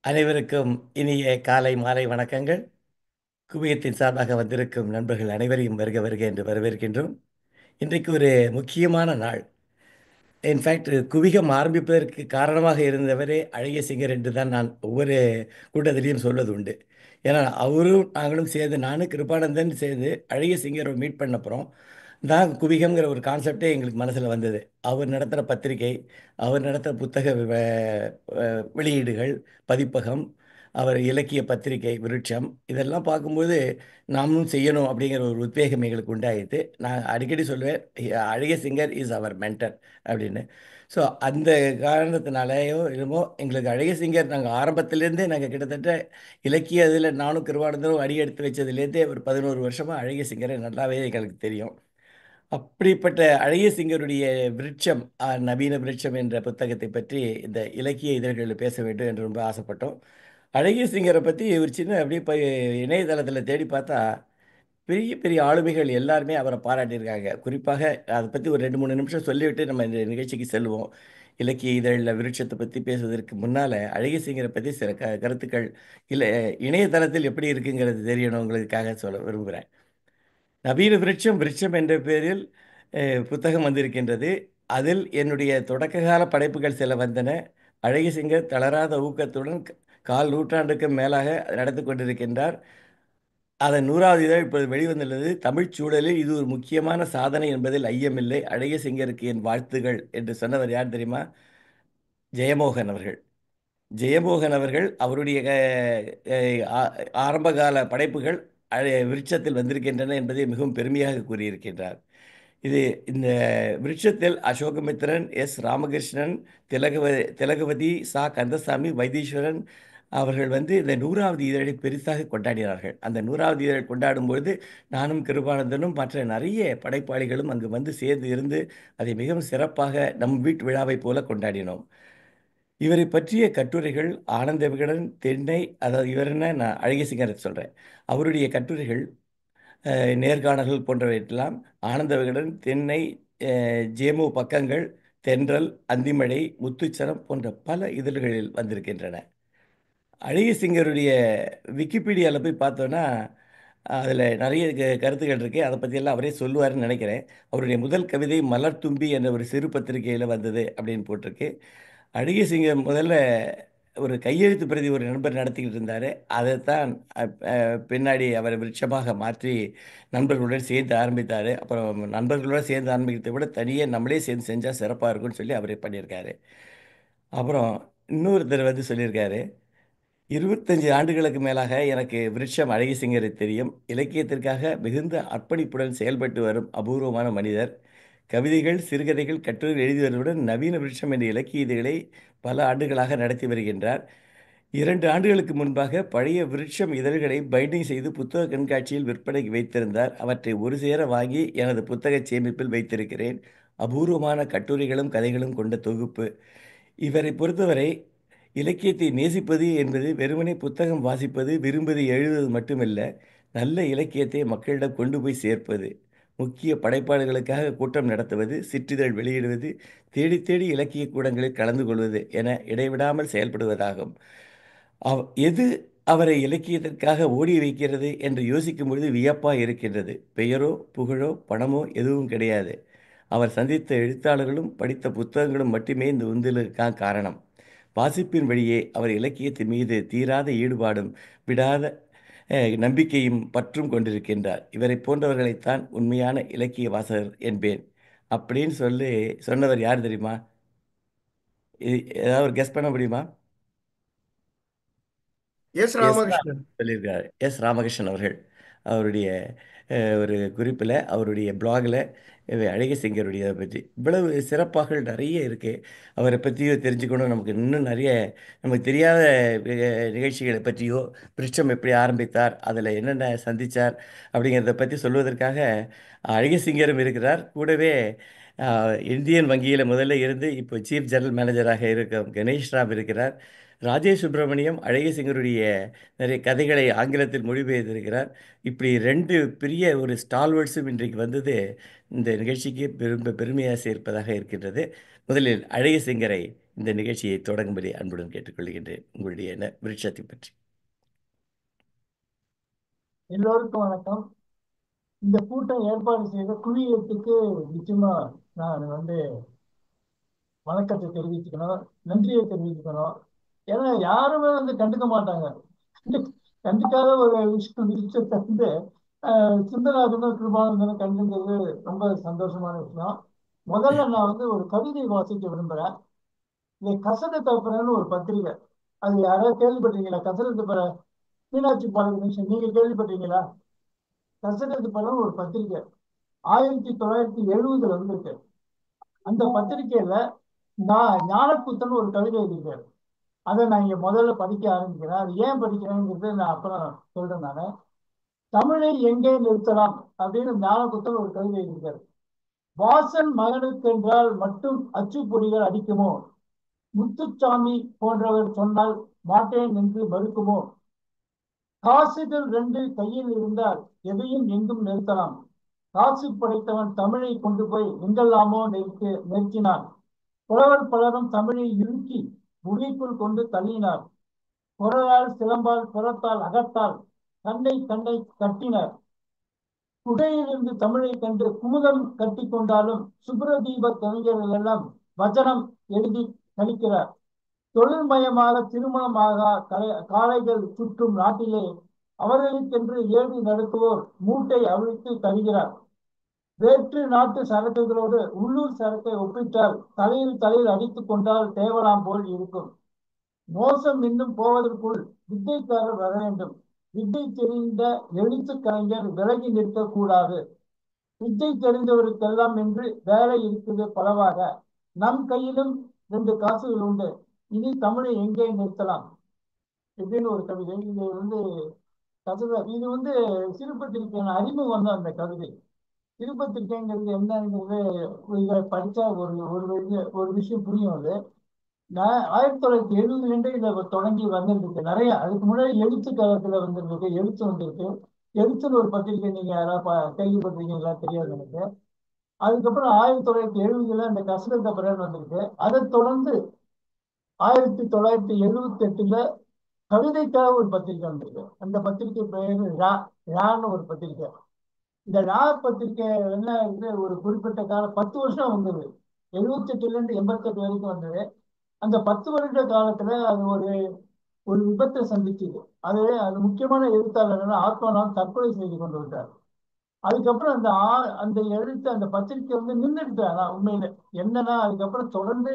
அனைவருக்கும் இனிய காலை மாலை வணக்கங்கள். குவியத்தின் சார்பாக வந்திருக்கும் நண்பர்கள் அனைவரையும் வருக வருக என்று வரவேற்கின்றோம். இன்றைக்கு ஒரு முக்கியமான நாள். இன்ஃபேக்ட் குவிகம் ஆரம்பிப்பதற்கு காரணமாக இருந்தவரே அழகிய சிங்கர் என்று தான் நான் ஒவ்வொரு கூட்டத்திலையும் சொல்வது உண்டு. ஏன்னா அவரும் நாங்களும் சேர்ந்து, நானும் கிருபானந்தன் சேர்ந்து அழகிய சிங்கரை மீட் பண்ண அப்புறம் தான் குவிகம்ங்கிற ஒரு கான்செப்டே எங்களுக்கு மனசில் வந்தது. அவர் நடத்துகிற பத்திரிகை, அவர் நடத்துகிற புத்தக வெளியீடுகள், பதிப்பகம், அவர் இலக்கிய பத்திரிகை விருட்சம், இதெல்லாம் பார்க்கும்போது நாமும் செய்யணும் அப்படிங்கிற ஒரு உத்வேகம் எங்களுக்கு உண்டாயிடுது. நான் அடிக்கடி சொல்லுவேன், அழகிய சிங்கர் இஸ் அவர் மென்டர் அப்படின்னு. ஸோ அந்த காரணத்தினாலேயோ என்னமோ எங்களுக்கு அழகிய சிங்கர் நாங்கள் ஆரம்பத்திலேருந்தே நாங்கள் கிட்டத்தட்ட இலக்கிய இதில் நானும் கிருபானந்தரும் அடி எடுத்து வச்சதுலேருந்தே ஒரு 11 வருஷமாக அழகிய சிங்கரை நல்லாவே எங்களுக்கு தெரியும். அப்படிப்பட்ட அழகிய சிங்கருடைய விருட்சம், நவீன விருட்சம் என்ற புத்தகத்தை பற்றி இந்த இலக்கிய இதழ்களில் பேச வேண்டும் என்று ரொம்ப ஆசைப்பட்டோம். அழகிய சிங்கரை பற்றி ஒரு சின்ன அப்படியே போய் இணையதளத்தில் தேடி பார்த்தா பெரிய பெரிய ஆளுமைகள் எல்லாருமே அவரை பாராட்டியிருக்காங்க. குறிப்பாக அதை பற்றி ஒரு 2-3 நிமிஷம் சொல்லிவிட்டு நம்ம இந்த நிகழ்ச்சிக்கு செல்வோம். இலக்கிய இதழில் விருட்சத்தை பற்றி பேசுவதற்கு முன்னால் அழகிய சிங்கரை பற்றி சில கருத்துக்கள் இல்லை, இணையதளத்தில் எப்படி இருக்குங்கிறது தெரியணுங்கிறதுக்காக சொல்ல விரும்புகிறேன். நவீன விருட்சம் விருட்சம் என்ற பெயரில் புத்தகம் வந்திருக்கின்றது. அதில் என்னுடைய தொடக்ககால படைப்புகள் சில வந்தன. அழகிய சிங்கர் தளராத ஊக்கத்துடன் கால் நூற்றாண்டுக்கு மேலாக நடத்தி கொண்டிருக்கின்றார். அதன் 100வது இதழ் இப்போது வெளிவந்துள்ளது. தமிழ்ச் சூழலில் இது ஒரு முக்கியமான சாதனை என்பதில் ஐயமில்லை. அழகிய சிங்கருக்கு என் வாழ்த்துகள் என்று சொன்னவர் யார் தெரியுமா? ஜெயமோகன் அவர்கள். ஜெயமோகன் அவர்கள் அவருடைய ஆரம்பகால படைப்புகள் விருட்சத்தில் வந்திருக்கின்றன என்பதை மிகவும் பெருமையாக கூறியிருக்கின்றார். இது இந்த விருட்சத்தில் அசோகமித்திரன், எஸ் ராமகிருஷ்ணன், திலகவதி, சா கந்தசாமி, வைத்தீஸ்வரன் அவர்கள் இந்த 100வது இதழை பெரிதாக கொண்டாடினார்கள். அந்த 100வது இதழ் கொண்டாடும் பொழுது நானும் கிருபானந்தனும் மற்ற நிறைய படைப்பாளிகளும் அங்கு வந்து சேர்ந்து இருந்து அதை மிகவும் சிறப்பாக நம் வீட்டு விழாவைப் போல கொண்டாடினோம். இவரை பற்றிய கட்டுரைகள் ஆனந்த விகடன், தென்னை, அதாவது இவர் என்ன, நான் அழகிய சிங்கரை சொல்கிறேன், அவருடைய கட்டுரைகள், நேர்காணல்கள் போன்றவையெல்லாம் ஆனந்த விகடன், தென்னை, ஜேமு பக்கங்கள், தென்றல், அந்திமழை, முத்துச்சரம் போன்ற பல இதழ்களில் வந்திருக்கின்றன. அழகிய சிங்கருடைய விக்கிபீடியாவில் போய் பார்த்தோன்னா அதில் நிறைய கருத்துக்கள் இருக்குது. அதை பற்றியெல்லாம் அவரே சொல்லுவார்னு நினைக்கிறேன். அவருடைய முதல் கவிதை மலர் தும்பி என்ற ஒரு சிறு பத்திரிகையில் வந்தது அப்படின்னு போட்டிருக்கு. அழகிய சிங்கர் முதல்ல ஒரு கையெழுத்து பிரதி ஒரு நண்பர் நடத்திக்கிட்டு இருந்தார். அதைத்தான் பின்னாடி அவர் விருட்சமாக மாற்றி நண்பர்களுடன் சேர்ந்து ஆரம்பித்தார். அப்புறம் நண்பர்களோடு சேர்ந்து ஆரம்பிக்கிறதை விட தனியே நம்மளே சேர்ந்து செஞ்சால் சிறப்பாக இருக்கும்னு சொல்லி அவரே பண்ணியிருக்காரு. அப்புறம் இன்னொருத்தர் சொல்லியிருக்காரு, 25 ஆண்டுகளுக்கு மேலாக எனக்கு விருட்சம் அழகிய சிங்கரை தெரியும். இலக்கியத்திற்காக மிகுந்த அர்ப்பணிப்புடன் செயல்பட்டு வரும் அபூர்வமான மனிதர். கவிதைகள், சிறுகதைகள், கட்டுரைகள் எழுதி வருவதுடன் நவீன விருட்சம் என்ற இலக்கிய இதழை பல ஆண்டுகளாக நடத்தி வருகின்றார். 2 ஆண்டுகளுக்கு முன்பாக பழைய விருட்சம் இதழ்களை பைண்டிங் செய்து புத்தக கண்காட்சியில் விற்பனைக்கு வைத்திருந்தார். அவற்றை ஒரு சேர வாங்கி எனது புத்தக சேமிப்பில் வைத்திருக்கிறேன். அபூர்வமான கட்டுரைகளும் கதைகளும் கொண்ட தொகுப்பு. இவரை பொறுத்தவரை இலக்கியத்தை நேசிப்பது என்பது வெறுமனே புத்தகம் வாசிப்பது, விரும்புவதை எழுதுவது மட்டுமல்ல, நல்ல இலக்கியத்தை மக்களிடம் கொண்டு போய் சேர்ப்பது, முக்கிய படைப்பாளர்களுக்காக கூட்டம் நடத்துவது, சிற்றிதழ் வெளியிடுவது, தேடி தேடி இலக்கிய கூடங்களில் கலந்து கொள்வது என இடைவிடாமல் செயல்படுவதாகும். எது அவரை இலக்கியத்திற்காக ஓடி வைக்கிறது என்று யோசிக்கும் பொழுது வியப்பாக இருக்கின்றது. பெயரோ புகழோ பணமோ எதுவும் கிடையாது. அவர் சந்தித்த எழுத்தாளர்களும் படித்த புத்தகங்களும் மட்டுமே இந்த உந்துதலுக்கான காரணம். வாசிப்பின் வழியே அவர் இலக்கியத்தின் மீது தீராத ஈடுபாடும் விடாத நம்பிக்கையும் பற்றும் கொண்டிருக்கின்றார். இவரை போன்றவர்களைத்தான் உண்மையான இலக்கிய வாசகர் என்பேன் அப்படின்னு சொன்னவர் யார் தெரியுமா? ஏதாவது ஒரு கெஸ் பண்ண முடியுமா? Yes S Ramakrishnan. சொல்லியிருக்காரு. எஸ் ராமகிருஷ்ணன் அவர்கள் அவருடைய ஒரு குறிப்பில், அவருடைய பிளாகில் அழகிய சிங்கருடைய பற்றி இவ்வளவு சிறப்பாக நிறைய இருக்குது. அவரை பற்றியோ தெரிஞ்சுக்கணும், நமக்கு இன்னும் நிறைய நமக்கு தெரியாத நிகழ்ச்சிகளை பற்றியோ, விருட்சம் எப்படி ஆரம்பித்தார், அதில் என்னென்ன சந்தித்தார் அப்படிங்கிறத பற்றி சொல்வதற்காக அழகிய சிங்கரும் இருக்கிறார். கூடவே இந்தியன் வங்கியில் முதல்ல இருந்து இப்போ சீஃப் ஜெனரல் மேனேஜராக இருக்கும் கணேஷ் ராவ் இருக்கிறார். ராஜேஷ் சுப்பிரமணியம் அழகிய சிங்கருடைய நிறைய கதைகளை ஆங்கிலத்தில் மொழிபெயர்த்திருக்கிறார். இப்படி 2 பெரிய ஒரு ஸ்டால்வர்ட்ஸும் இன்றைக்கு இந்த நிகழ்ச்சிக்கு பெருமையாக சேர்ப்பதாக இருக்கின்றது. முதலில் அழகிய சிங்கரை இந்த நிகழ்ச்சியை தொடங்கும்படி அன்புடன் கேட்டுக்கொள்கின்றேன். உங்களுடைய விருட்சத்தை பற்றி. எல்லோருக்கும் வணக்கம். இந்த கூட்டம் ஏற்பாடு செய்த குழுவியத்துக்கு நிச்சயமா நான் வணக்கத்தை தெரிவிச்சுக்கணும், நன்றியை தெரிவிச்சுக்கணும். ஏன்னா யாருமே கண்டுக்க மாட்டாங்க. கண்டுக்காத ஒரு விஷயத்தை சுந்தரராஜனும் கிருபானந்தனும் கண்டுங்கிறது ரொம்ப சந்தோஷமான விஷயம். முதல்ல நான் ஒரு கவிதை வாசிக்க விரும்புறேன். இந்த கசட தப்பரன்னு ஒரு பத்திரிகை, அது யாராவது கேள்விப்பட்டீங்களா? கசட தப்பர மீனாட்சி பாலகணேசன், நீங்க கேள்விப்பட்டீங்களா? கசடத்து படம் ஒரு பத்திரிகை 1970 வந்திருக்கு. அந்த பத்திரிகையில நான் ஞானக்கூத்தன் ஒரு கவிதை எழுதியிருக்காரு. அதை நான் இங்க முதல்ல படிக்க ஆரம்பிக்கிறேன். அது ஏன் படிக்கிறேங்கிறது நான் அப்புறம் சொல்றேன். நானு தமிழை எங்கே நிறுத்தலாம் அப்படின்னு ஞானக்கூத்தன் ஒரு கவிதை எழுதியிருக்காரு. வாசன் மகனுக்கென்றால் மட்டும் அச்சுப்பொறிகள் அடிக்குமோ, முத்துச்சாமி போன்றவர் சொன்னால் மாட்டேன் என்று மறுக்குமோ, காசுகள் 2 கையில் இருந்தால் எதையும் எங்கும் நிறுத்தலாம். காசு படைத்தவன் தமிழை கொண்டு போய் எங்கெல்லாமோ நிறுத்தினான். புலவர் பலரும் தமிழை இறுக்கி முடிக்குள் கொண்டு தள்ளினார். குரலால் சிலம்பால் புறத்தால் அகத்தால் கண்ணை கட்டினர். குடையிலிருந்து தமிழை கண்டு குமுதம் கட்டி கொண்டாலும் சுப்ரதீப கவிஞர்கள் எல்லாம் வச்சனம் எழுதி கழிக்கிறார். தொழில்மயமாக திருமணமாக காளைகள் சுற்றும் நாட்டிலே அவர்களுக்கென்று ஏடு நடத்துவோர் மூட்டை அவிழ்த்து தருகிறார். வேற்று நாட்டு சரக்குகளோடு உள்ளூர் சரக்கை ஒப்பிட்டால் தலையில் அடித்துக் கொண்டால் தேவலாம் போல் இருக்கும். மோசம் இன்னும் போவதற்குள் வித்தைக்காரர் வர வேண்டும். வித்தை தெரிந்த எழுத்து கலைஞர் விலகி நிற்க கூடாது. வித்தை தெரிந்தவருக்கெல்லாம் என்று வேலை இருக்குது பலவாக. நம் கையிலும் 2 காசுகள் உண்டு. இனி தமிழை எங்கே நிறுத்தலாம் இப்படின்னு ஒரு கவிதை. இது சிறுபத்திரிக்கையான அறிமுகம் தான் அந்த கவிதை. திருப்பத்திரிக்கைங்கிறது என்னங்கிறது இதை படிச்சா ஒரு விஷயம் புரியும். அது நான் 1970 இதை தொடங்கி வந்திருக்கு. நிறைய அதுக்கு முன்னாடி எழுத்து காலத்துல வந்திருக்கு, எழுத்து வந்திருக்கு. எழுத்துன்னு ஒரு பத்திரிகை நீங்க யாராவது கேள்விப்பட்டிருக்கீங்களா தெரியாது எனக்கு. அதுக்கப்புறம் 1970 அந்த கசரத் அப்புறம் வந்திருக்கு. அதை தொடர்ந்து 1978 கவிதைக்காக ஒரு பத்திரிகை வந்திருக்கு. அந்த பத்திரிகை பெயர் ரான்னு ஒரு பத்திரிகை. இந்த ரா பத்திரிகை என்ன ஒரு குறிப்பிட்ட காலம் 10 வருஷம் வந்தது. 78 88 வரைக்கும் வந்தது. அந்த 10 வருட காலத்துல அது ஒரு விபத்தை சந்திச்சது. அது முக்கியமான எழுத்தாளர் ஆத்மானால் தற்கொலை செய்து கொண்டு விட்டார். அதுக்கப்புறம் அந்த எழுத்து அந்த பத்திரிகை நின்றுட்டு. ஆனா உண்மையில என்னன்னா அதுக்கப்புறம் தொடர்ந்து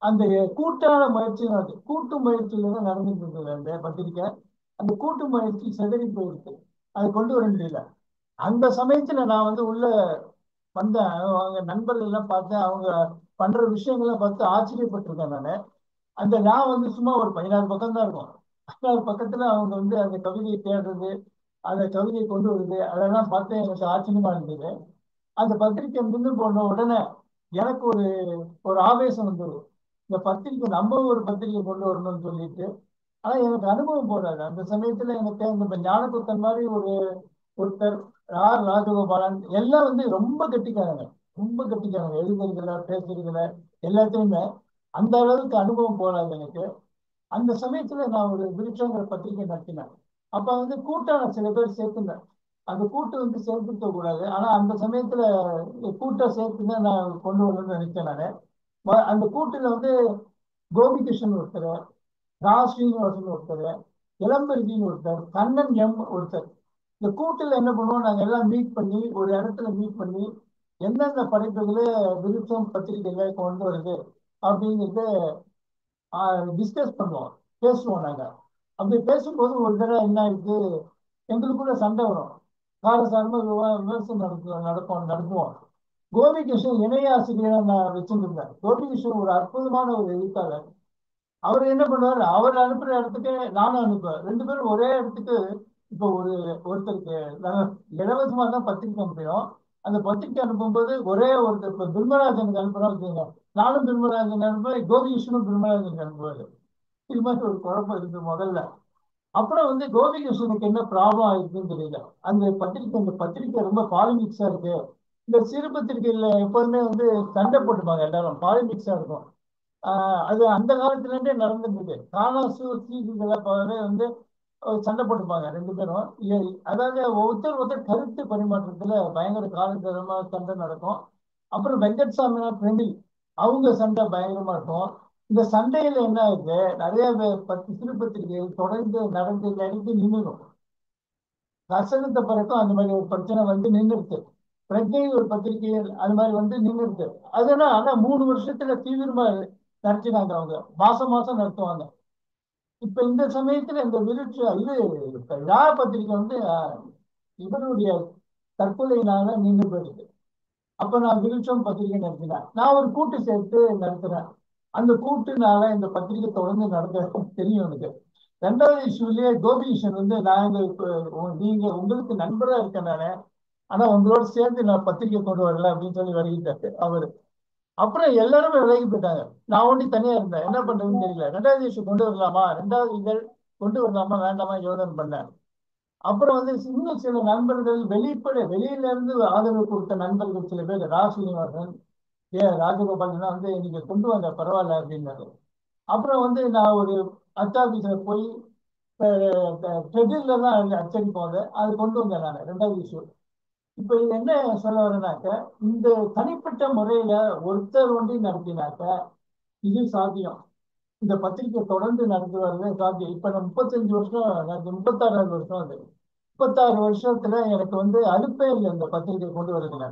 அந்த கூட்டான முயற்சி, கூட்டு முயற்சியில தான் நடந்துட்டு இருந்தது அந்த பத்திரிகை. அந்த கூட்டு முயற்சி சிதறி போயிருக்கு. அது கொண்டு வர முடியல. அந்த சமயத்துல நான் உள்ள வந்தேன். அவங்க நண்பர்கள் எல்லாம் பார்த்தேன். அவங்க பண்ற விஷயங்கள்லாம் பார்த்து ஆச்சரியப்பட்டிருக்கேன் நானு. நான் சும்மா ஒரு 16 பக்கம் தான் இருக்கும். 16 பக்கத்துல அவங்க அந்த கவிதையை தேடுறது, அந்த கவிதையை கொண்டு வருது, அதெல்லாம் பார்த்து எனக்கு ஆச்சரியமா இருந்தது. அந்த பத்திரிக்கை முன்னு போன உடனே எனக்கு ஒரு ஆவேசம் வந்தது. இந்த பத்திரிக்கை நம்ம ஒரு பத்திரிகை கொண்டு வரணும்னு சொல்லிட்டு. ஆனா எனக்கு அனுபவம் போடாது. அந்த சமயத்துல எனக்கு இந்த ஞானகுத்தன் மாதிரி ஒருத்தர், ராஜகோபாலன் எல்லாம் ரொம்ப கெட்டிக்காரங்க. ரொம்ப கெட்டிக்காரங்க, எழுதுறதுல பேசுறதுல எல்லாத்தையுமே. அந்த அளவுக்கு அனுபவம் போடாது எனக்கு. அந்த சமயத்துல நான் ஒரு விருட்சங்கிற பத்திரிகை நடத்தினேன். அப்ப கூட்டான சில பேர் சேர்த்துனேன். அந்த கூட்டு சேர்த்துக்க கூடாது. ஆனா அந்த சமயத்துல கூட்டம் சேர்த்துதான் நான் கொண்டு வரணும்னு நினைச்சேன் நானு. அந்த கூட்டுல கோபிகிருஷ்ணன் ஒருத்தர், ஸ்ரீனிவாசன் ஒருத்தர், இளம்பெருகின்னு ஒருத்தர், கண்ணன் எம் ஒருத்தர். இந்த கூட்டுல என்ன பண்ணுவோம், நாங்க எல்லாம் மீட் பண்ணி ஒரு இடத்துல மீட் பண்ணி எந்தெந்த படைப்புகளை விருப்பம் பத்திரிகைகளை கொண்டு வருது அப்படிங்கிறத டிஸ்கஸ் பண்ணுவோம், பேசுவோம் நாங்க. அப்படி பேசும்போது ஒரு தடவை என்ன ஆயிடுது, எங்களுக்குள்ள சண்டை வரும். காரசாரமா விமர்சனம் நடத்துவோம். கோபிகிருஷ்ணன் இணைய ஆசிரியராக நான் வச்சிருந்தேன். கோபிகிருஷ்ணன் ஒரு அற்புதமான ஒரு எழுத்தாளர். அவர் என்ன பண்ணுவார், அவர் அனுப்புற இடத்துக்கு நானும் அனுப்புவேன். 2 பேரும் ஒரே இடத்துக்கு. இப்போ ஒருத்தருக்கு இலவசமா தான் பத்திரிக்கை அனுப்பினோம். அந்த பத்திரிக்கை அனுப்பும்போது ஒரே ஒருத்தர், இப்போ பிரம்மராஜனுக்கு அனுப்புறோம் வச்சுக்கோங்க, நானும் பிரம்மராஜன் அனுப்புவேன், கோபிகிருஷ்ணனும் பிரம்மராஜனுக்கு அனுப்புவாரு. இது மாதிரி ஒரு குழப்பம் இருக்கு முதல்ல. அப்புறம் கோபிகிருஷ்ணனுக்கு என்ன ப்ராப்ளம் ஆயிருக்குன்னு தெரியல. அந்த பத்திரிக்கை ரொம்ப பாலிமிக்ஸா இருக்கு இந்த சிறு பத்திரிகையில எப்போதுமே வந்து சண்டை போட்டுப்பாங்க, எல்லாரும் பாலிடிக்ஸா இருக்கும். அது அந்த காலத்துல இருந்தே நடந்துட்டு இருக்கு. கானாசு சீசுகளை வந்து சண்டை போட்டுப்பாங்க ரெண்டு பேரும். அதாவது ஒருத்தர் ஒருத்தர் கருத்து பரிமாற்றத்துல பயங்கர காலங்கரமா சண்டை நடக்கும். அப்புறம் வெங்கட்சாமினார் பிரமிழ் அவங்க சண்டை பயங்கரமா இருக்கும். இந்த சண்டையில என்ன ஆகுது, நிறைய பத்து சிறு பத்திரிகைகள் தொடர்ந்து நடந்து நடித்து நின்றுடும். ரசகத்த பிறக்கும் அந்த மாதிரி ஒரு பிரச்சனை வந்து நின்றுடுது. பிரஜை ஒரு பத்திரிகை அது மாதிரி வந்து நின்றுடுது. அதெல்லாம் ஆனா 3 வருஷத்துல தீவிரமா நடத்தினாங்க அவங்க. மாசம் மாசம் நடத்துவாங்க. இப்ப இந்த சமயத்துல இந்த இது இப்ப பத்திரிகை வந்து இவருடைய தற்கொலையினால நின்று போயிடுது. அப்ப நான் விருட்சம் பத்திரிகை நடத்தினேன். நான் ஒரு கூட்டு சேர்த்து நடத்துறேன். அந்த கூட்டுனால இந்த பத்திரிகை தொடர்ந்து நடத்த தெரியும் எனக்கு. ரெண்டாவது இஷ்யூலயே கோபிகிருஷ்ணன் வந்து நாங்க நீங்க உங்களுக்கு நண்பரா இருக்கேன் நானு, ஆனா உங்களோட சேர்ந்து நான் பத்திரிகை கொண்டு வரல அப்படின்னு சொல்லி விலகிட்டாரு அவரு. அப்புறம் எல்லாருமே விலகி போயிட்டாங்க. நான் ஒண்டி தனியா இருந்தேன். என்ன பண்றதுன்னு தெரியல. ரெண்டாவது இஷ்யூ கொண்டு வரலாமா, ரெண்டாவது இதழ் கொண்டு வரலாமா வேண்டாமா யோசனை பண்ணேன். அப்புறம் வந்து இன்னும் சில நண்பர்கள் வெளியில இருந்து ஆதரவு கொடுத்த நண்பர்கள் சில பேர், சீனிவாசன், ராஜகோபால் வந்து நீங்க கொண்டு வாங்க பரவாயில்ல அப்படின்னாரு. அப்புறம் வந்து நான் ஒரு அச்சாபீஸ்ல போய் ட்ரெடில்ல தான் அச்சடிப்போம், அது கொண்டு வந்தேன் நான் ரெண்டாவது இஷ்யூ. இப்ப இது என்ன சொல்ல வரேனாக்க, இந்த தனிப்பட்ட முறையில ஒருத்தர் ஒண்டி நடத்தினாக்க இது சாத்தியம். இந்த பத்திரிகை தொடர்ந்து நடந்து வர்றது சாத்தியம். இப்ப நான் 35 வருஷம் நடந்து 36வது வருஷம் அது. 36 வருஷத்துல எனக்கு வந்து அலுப்பே இல்லை இந்த பத்திரிகை கொண்டு வருதுல.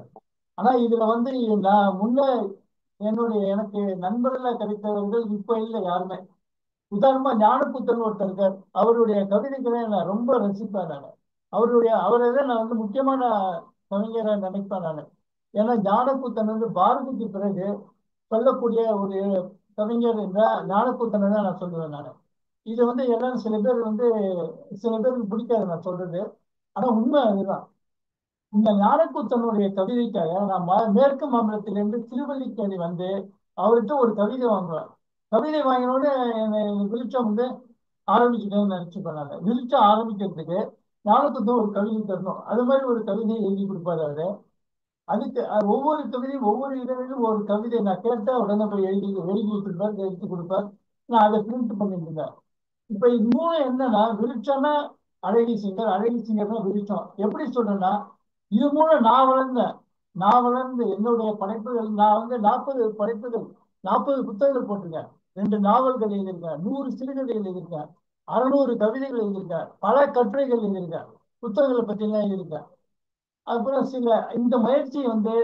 ஆனா இதுல வந்து நான் எனக்கு நண்பர்களா கிடைத்தவர்கள் இப்ப இல்லை யாருமே. உதாரணமா ஞானப்புத்தன் ஒருத்தர் இருக்கார். அவருடைய கவிதைகளை நான் ரொம்ப ரசிப்பேன் நான். அவரை நான் வந்து முக்கியமான கவிஞரை நினைப்பேன் நான். ஏன்னா ஞானப்புத்தன் வந்து பாரதிக்கு பிறகு சொல்லக்கூடிய ஒரு கவிஞர் என்றால் ஞானப்புத்தனை தான் நான் சொல்லுவேன் நான். இது வந்து எல்லாரும் சில பேருக்கு பிடிக்காது நான் சொல்றது. ஆனா உண்மை அதுதான். இந்த ஞானக்கூத்தனுடைய கவிதைக்காக நான் மேற்கு மாநிலத்திலிருந்து திருவல்லிக்கேணி வந்து அவர்கிட்ட ஒரு கவிதை வாங்குவேன். கவிதை வாங்கினோட விருட்சம் வந்து ஆரம்பிச்சுட்டேன்னு நினைச்சு பண்ணாங்க. விருட்சம் ஆரம்பிக்கிறதுக்கு ஞானக்கூத்தன் ஒரு கவிதை தரணும், அது மாதிரி ஒரு கவிதையை எழுதி கொடுப்பாரு அவரு. அதுக்கு ஒவ்வொரு கவிதையும் ஒவ்வொரு இதழிலும் ஒரு கவிதை நான் கேட்டா உடனே போய் எழுதி வச்சிருப்பார், எடுத்து கொடுப்பார். நான் அதை பிரிண்ட் பண்ணிட்டு இருந்தேன். இப்ப இது மூணு என்னன்னா, விருட்சம்னா அழகி சிங்கர், அழகி சிங்கர்னா விருட்சம். எப்படி சொல்றேன்னா, இது மூலம் நான் வளர்ந்து என்னுடைய படைப்புகள், நான் வந்து 40 படைப்புகள், 40 புத்தகங்கள் போட்டிருக்கேன். 2 நாவல்கள் எழுதியிருக்கேன், 100 சிறுகதை எழுதியிருக்கேன், 600 கவிதைகள் எழுதியிருக்கேன், பல கட்டுரைகள் எழுதியிருக்கேன், புத்தகங்களை பத்தி எல்லாம் எழுதியிருக்கேன். அப்புறம் இந்த முயற்சி வந்து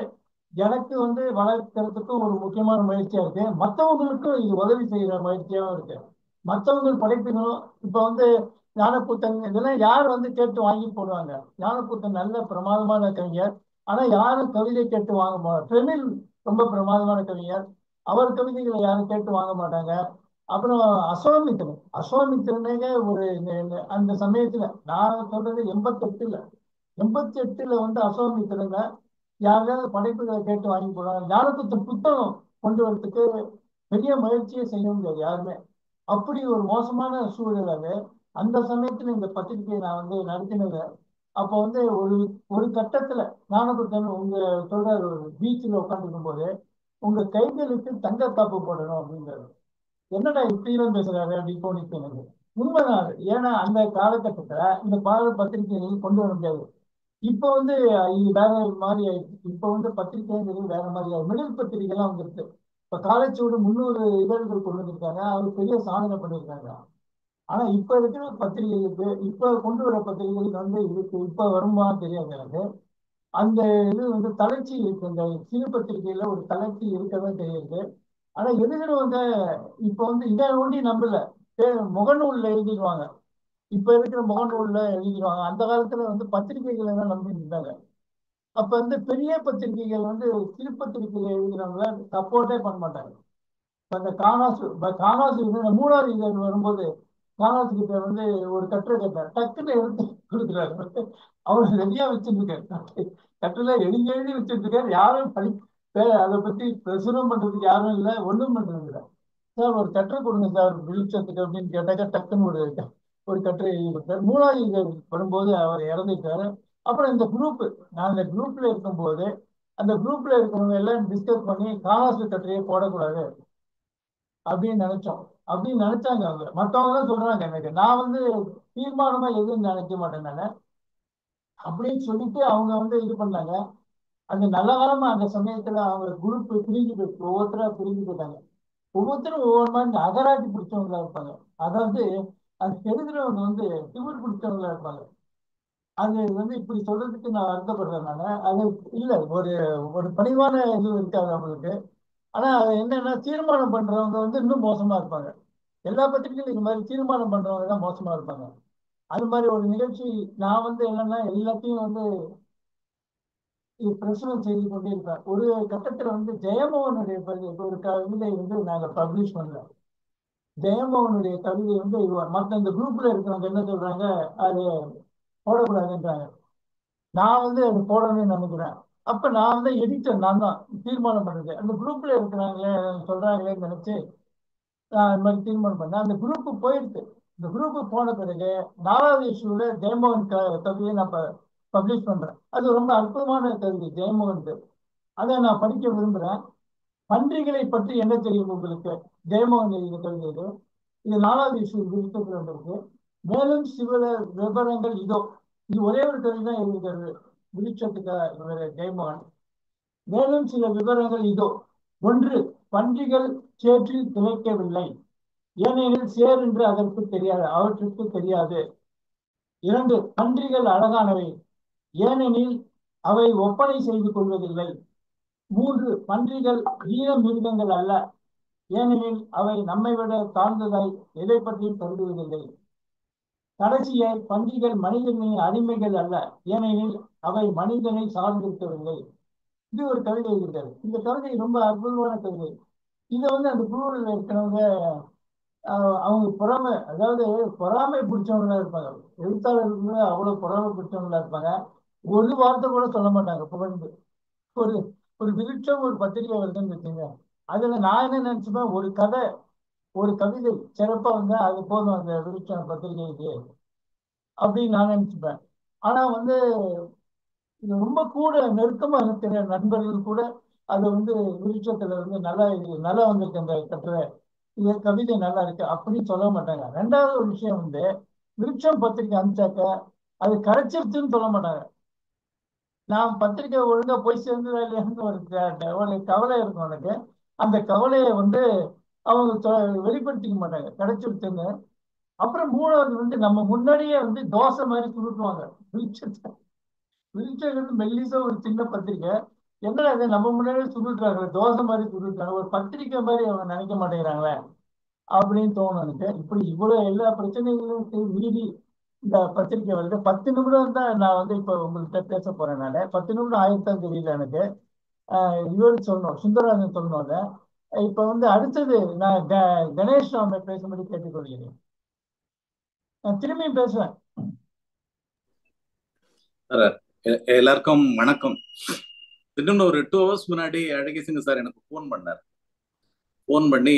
எனக்கு வந்து வளர்க்கறதுக்கும் ஒரு முக்கியமான முயற்சியா இருக்கு. மற்றவங்களுக்கும் இது உதவி செய்யற முயற்சியாவும் இருக்கு. மற்றவங்க படைப்பினும் இப்ப வந்து ஞானக்கூத்தன் இதெல்லாம் யார் வந்து கேட்டு வாங்கி போடுவாங்க. ஞானக்கூத்தன் நல்ல பிரமாதமான கவிஞர். ஆனா யாரும் கவிதை கேட்டு வாங்க மாட்டாங்க. பிரமிழ் ரொம்ப பிரமாதமான கவிஞர். அவர் கவிதைகளை யாரும் கேட்டு வாங்க மாட்டாங்க. அப்புறம் அசோமித்திரனே அந்த சமயத்துல நான் சொல்றது 88ல வந்து அசோமித்திரங்க யாராவது படைப்புகளை கேட்டு வாங்கி போடுவாங்க. ஞானக்கூத்தன் புத்தகம் கொண்டு வரதுக்கு பெரிய முயற்சியை செய்ய முடியாது யாருமே. அப்படி ஒரு மோசமான சூழல் அது. அந்த சமயத்துல இந்த பத்திரிகையை நான் வந்து நடத்தினது. அப்போ வந்து ஒரு ஒரு கட்டத்துல ஞானபுத்தன் சொல்றாரு, ஒரு பீச்சில் உட்காந்துருக்கும் போது, உங்க கைகளுக்கு தங்க காப்பு போடணும் அப்படிங்கிறாரு. என்னடா இப்படிலாம் பேசுறாரு அப்படின்னு தோணிச்சு எனக்கு. உண்மைதான் அது. ஏன்னா அந்த காலகட்டத்துல இந்த பத்திரிகைகள் கொண்டு வர முடியாது. இப்போ வந்து இது வேற மாதிரி ஆயிடுச்சு. இப்போ வந்து பத்திரிகைங்கிறது வேற மாதிரி ஆயிடுச்சு. மிடில் பத்திரிகை எல்லாம் வந்துருக்கு. இப்ப காலைச்சூடு 300 இதழ்கள் கொண்டு வந்திருக்காங்க. அவர் பெரிய சாதனை பண்ணியிருக்காங்க. ஆனா இப்ப இருக்கிற பத்திரிகைகளுக்கு, இப்ப கொண்டு வர பத்திரிகைகளுக்கு வந்து இதுக்கு இப்ப வருமானு தெரியாது எனக்கு. அந்த இது வந்து தளர்ச்சி இருக்கு. இந்த சிறு பத்திரிகையில ஒரு தளர்ச்சி இருக்கதான் தெரியுது. ஆனா எழுதுறவங்க இப்ப வந்து இதை ஒண்டி நம்பல. முகநூல்ல எழுதிடுவாங்க. இப்ப இருக்கிற முகநூல்ல எழுதிடுவாங்க. அந்த காலத்துல வந்து பத்திரிகைகளை தான் நம்பி இருந்தாங்க. அப்ப வந்து பெரிய பத்திரிகைகள் வந்து சிறு பத்திரிகைகள் எழுதுறவங்கள சப்போர்ட்டே பண்ண மாட்டாங்க. அந்த காணாசு இந்த 3வது இதழ் வரும்போது காணாசு கிட்ட வந்து ஒரு கட்டுரை கேட்டார். டக்குன்னு எடுத்து கொடுக்குறாரு. அவர் ரெடியா வச்சிருக்காரு. கட்டுரை எழுதி எழுதி வச்சிருக்காரு. யாரும் அதை பத்தி பிரசுரம் பண்றதுக்கு யாரும் இல்லை, ஒண்ணும் பண்றது இல்லை. சார் ஒரு கட்டுரை கொடுங்க சார் விழுச்சத்துக்கு அப்படின்னு கேட்டாக்க டக்குன்னு ஒரு கட்டுரை எழுதி கொடுத்தாரு. 3வது இதழ் வரும்போது அவர் இறந்துட்டாரு. அப்புறம் இந்த குரூப், நான் இந்த குரூப்ல இருக்கும்போது அந்த குரூப்ல இருக்கிறவங்க எல்லாம் டிஸ்கஸ் பண்ணி காணாசு கட்டுரையை போடக்கூடாது அப்படின்னு நினைச்சோம். அப்படின்னு நினைச்சாங்க அவங்க. மற்றவங்க தான் சொல்றாங்க எனக்கு. நான் வந்து தீர்மானமா எதுவும் நினைக்க மாட்டேன் நான். அப்படின்னு சொல்லிட்டு அவங்க வந்து இது பண்ணாங்க. அந்த நல்ல காலமா அந்த சமயத்துல அவங்க குரூப் பிரிஞ்சு போயிட்டு ஒவ்வொருத்தரா பிரிஞ்சு போயிட்டாங்க. ஒவ்வொருத்தரும் ஒவ்வொரு மாதிரி அகராதி பிடிச்சவங்களா இருப்பாங்க. அதாவது அது எழுதுறவங்க வந்து திமிர் பிடிச்சவங்களா இருப்பாங்க. அது வந்து இப்படி சொல்றதுக்கு நான் வருத்தப்படுறேன் நானு. அது இல்ல, ஒரு ஒரு பணிவான இது இருக்காது அவங்களுக்கு. ஆனா அது என்னன்னா, தீர்மானம் பண்றவங்க வந்து இன்னும் மோசமா இருப்பாங்க. எல்லா பத்திரிகையும் இது மாதிரி தீர்மானம் பண்றவங்க தான் மோசமா இருப்பாங்க. அது மாதிரி ஒரு நிகழ்ச்சி. நான் வந்து என்னன்னா எல்லாத்தையும் வந்து பிரசுரம் செய்து கொண்டே இருப்பேன். ஒரு கட்டத்துல வந்து ஜெயமோகனுடைய ஒரு கவிதை வந்து நாங்க பப்ளிஷ் பண்ணோம். ஜெயமோகனுடைய கவிதை வந்து மற்ற இந்த குரூப்ல இருக்கிறவங்க என்ன சொல்றாங்க, அது போடக்கூடாதுன்றாங்க. நான் வந்து அது போடணும்னு நினைக்கிறேன். அப்ப நான் வந்து எடிட்டர், நான் தான் தீர்மானம் பண்றது. அந்த குரூப்ல இருக்கிறாங்களே சொல்றாங்களேன்னு நினைச்சு நான் இந்த மாதிரி தீர்மானம் பண்ணேன். அந்த குரூப் போயிடுச்சு. இந்த குரூப் போன பிறகு 4வது இஷ்யூல ஜெயமோகன் கவிதையை நான் பப்ளிஷ் பண்றேன். அது ரொம்ப அற்புதமான கவிதை ஜெயமோகன். அதை நான் படிக்க விரும்புறேன். பன்றிகளை பற்றி என்ன தெரியும் உங்களுக்கு? ஜெயமோகன் எழுதிய கவிதை இது. இது 4வது இஷ்யூ விருத்தத்தில் வந்திருக்கு. மேலும் சில விவரங்கள் இதோ. இது ஒரே ஒரு கவிதை தான் எழுதியிருக்கிறது விருட்சத்துக்கு ஜெயமோகன். மேலும் சில விவரங்கள் இதோ. ஒன்று, பன்றிகள் சேற்றில் திளைக்கவில்லை, ஏனெனில் சேர் என்று அதற்கு தெரியாது, அவற்றுக்கு தெரியாது. 2, பன்றிகள் அழகானவை, ஏனெனில் அவை ஒப்பனை செய்து கொள்வதில்லை. 3, பன்றிகள் ஈன மிருகங்கள் அல்ல, ஏனெனில் அவை நம்மை விட தாழ்ந்ததாய் எதை பற்றியும் கருதுவதில்லை. கடைசியாய், பன்றிகள் மனிதனின் அடிமைகள் அல்ல, ஏனெனில் அவை மனிதனை சார்ந்திருக்கவில்லை. இது ஒரு கவிதை இருக்கிறது. இந்த கவிதை ரொம்ப அற்புதமான கவிதை. இதை வந்து அந்த குழுவில் இருக்கிறவங்க அவங்க பொறாமை, அதாவது பொறாமை பிடிச்சவங்களா இருப்பாங்க. எழுத்தாளர்கள் அவ்வளவு பொறாமை பிடிச்சவங்களா இருப்பாங்க. ஒரு வார்த்தை கூட சொல்ல மாட்டாங்க புகழ்ந்து. ஒரு ஒரு விருட்சம் ஒரு பத்திரிகை வருதுன்னு வச்சுங்க, அதுல நான் என்ன நினைச்சுப்பேன், ஒரு கதை ஒரு கவிதை சிறப்பா வந்தா அது போதும் அந்த விருட்சம் பத்திரிகைக்கு அப்படின்னு நான் நினைச்சுப்பேன். ஆனா வந்து இது ரொம்ப கூட நெருக்கமா இருக்கிற நண்பர்கள் கூட அது வந்து விருட்சத்துல வந்து நல்லா நல்லா வந்திருக்கு அந்த கட்டுரை, இது கவிதை நல்லா இருக்கு அப்படின்னு சொல்ல மாட்டாங்க. 2வது ஒரு விஷயம் வந்து, விருட்சம் பத்திரிக்கை அனுப்பிச்சாக்க அது கரைச்சிருச்சுன்னு சொல்ல மாட்டாங்க. நான் பத்திரிக்கை ஒழுங்கா போய் சேர்ந்ததா இல்லையான்னு ஒரு கவலை இருக்கும் எனக்கு. அந்த கவலையை வந்து அவங்க வெளிப்படுத்திக்க மாட்டாங்க கிடைச்சிருச்சுன்னு. அப்புறம் 3வது வந்து நம்ம முன்னாடியே வந்து தோசை மாதிரி சுருட்டுவாங்க விருட்சத்தை. விருட்சம் வந்து மெல்லிசா ஒரு சின்ன பத்திரிக்கை, என்னடா இது நம்ம முன்னாடியே சுருட்டுறாங்க, தோசை மாதிரி சுருட்டுறாங்க, ஒரு பத்திரிக்கை மாதிரி அவங்க நினைக்க மாட்டேங்கிறாங்களே அப்படின்னு தோணும் எனக்கு. இப்படி இவ்வளவு எல்லா பிரச்சனைகளும் மீறி இந்த பத்திரிக்கை வருது. 10 நிமிடம் தான் நான் வந்து இப்ப உங்கள்கிட்ட பேச போறேன். நான் 10 நிமிடம் ஆயிரத்தான் தெரியல எனக்கு. இவரு சொல்லணும், சுந்தரராஜன் சொல்லணும் அதை. இப்ப வந்து அடுத்தது நான் கணேஷ் ராமை பேசும்படி கேட்டுக்கொள்கிறேன். நான் திரும்பியும் பேசுவேன். எல்லாருக்கும் வணக்கம். திடீர்னு ஒரு 2 ஹவர்ஸ் முன்னாடி அழகிசிங்க சார் எனக்கு ஃபோன் பண்ணார். ஃபோன் பண்ணி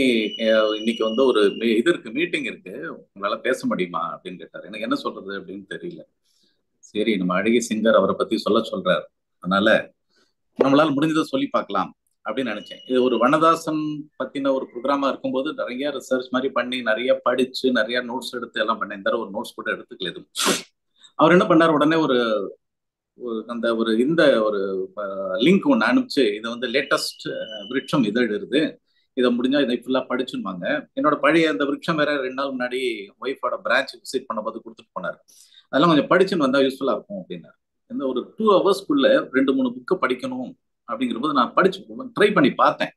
இன்னைக்கு வந்து ஒரு இது இருக்கு, மீட்டிங் இருக்கு, உங்களால பேச முடியுமா அப்படின்னு கேட்டார். எனக்கு என்ன சொல்றது அப்படின்னு தெரியல. சரி, நம்ம அழகி சிங்கர் அவரை பத்தி சொல்றாரு, அதனால நம்மளால முடிஞ்சதை சொல்லி பார்க்கலாம் அப்படின்னு நினைச்சேன். இது ஒரு வண்ணதாசன் பத்தின ஒரு ப்ரோக்ராமா இருக்கும்போது நிறைய ரிசர்ச் மாதிரி பண்ணி நிறைய படிச்சு நிறைய நோட்ஸ் எடுத்து எல்லாம் பண்ணேன். இந்த ஒரு நோட்ஸ் கூட எடுத்துக்கல எதுவும். அவர் என்ன பண்ணார், உடனே ஒரு அந்த ஒரு இந்த ஒரு லிங்க் ஒன்று அனுப்பிச்சு, இதை வந்து லேட்டஸ்ட் விருட்சம் இதழ் இருக்கு, இதை முடிஞ்சா இதை ஃபுல்லா படிச்சுருவாங்க. என்னோட பழைய அந்த விருட்சம் வேற 2 நாள் முன்னாடி ஒய்ஃபோட பிரான்ச் விசிட் பண்ண போது கொடுத்துட்டு போனார். அதெல்லாம் கொஞ்சம் படிச்சுன்னு வந்தா யூஸ்ஃபுல்லா இருக்கும் அப்படின்னாரு. இந்த ஒரு 2 ஹவர்ஸ்க்குள்ள 2-3 புக்கு படிக்கணும் அப்படிங்கிற போது நான் படிச்சு ட்ரை பண்ணி பார்த்தேன்.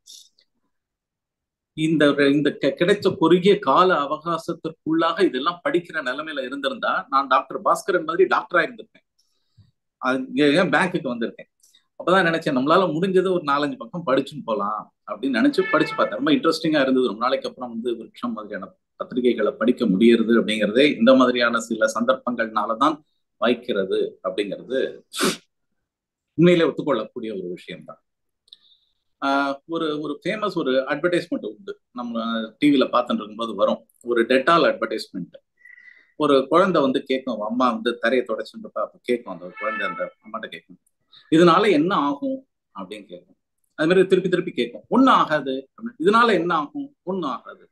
இந்த இந்த கிடைச்ச குறுகிய கால அவகாசத்திற்குள்ளாக இதெல்லாம் படிக்கிற நிலைமையில இருந்திருந்தா நான் டாக்டர் பாஸ்கரன் மாதிரி டாக்டரா இருந்திருப்பேன். ஏன் பேங்க்குக்கு வந்திருக்கேன். அப்பதான் நினைச்சேன், நம்மளால முடிஞ்சது ஒரு 4-5 பக்கம் படிச்சுன்னு போலாம் அப்படின்னு நினைச்சு படிச்சு பார்த்தேன். ரொம்ப இன்ட்ரெஸ்டிங்கா இருந்தது. ரொம்ப நாளைக்கு அப்புறம் வந்து விருட்சம் மாதிரியான பத்திரிகைகளை படிக்க முடியறது அப்படிங்கிறதே இந்த மாதிரியான சில சந்தர்ப்பங்கள்னாலதான் வாய்க்கிறது அப்படிங்கிறது உண்மையிலே ஒத்துக்கொள்ளக்கூடிய ஒரு விஷயம்தான். ஒரு ஒரு ஃபேமஸ் ஒரு அட்வர்டைஸ்மெண்ட் உண்டு, நம்ம டிவியில பார்த்துட்டு இருக்கும்போது வரும். ஒரு டெட்டால் அட்வர்டைஸ்மெண்ட். ஒரு குழந்தை வந்து கேட்கும், அம்மா வந்து தரையை தொடச்சுட்டு கேட்கும், அந்த குழந்தை அந்த அம்மாட்ட கேட்கும், இதனால என்ன ஆகும் அப்படின்னு கேட்கும். அது மாதிரி திருப்பி திருப்பி கேட்கும், ஒன்னும் ஆகாது அப்படின்னு. இதனால என்ன ஆகும்? ஒன்னும் ஆகாது.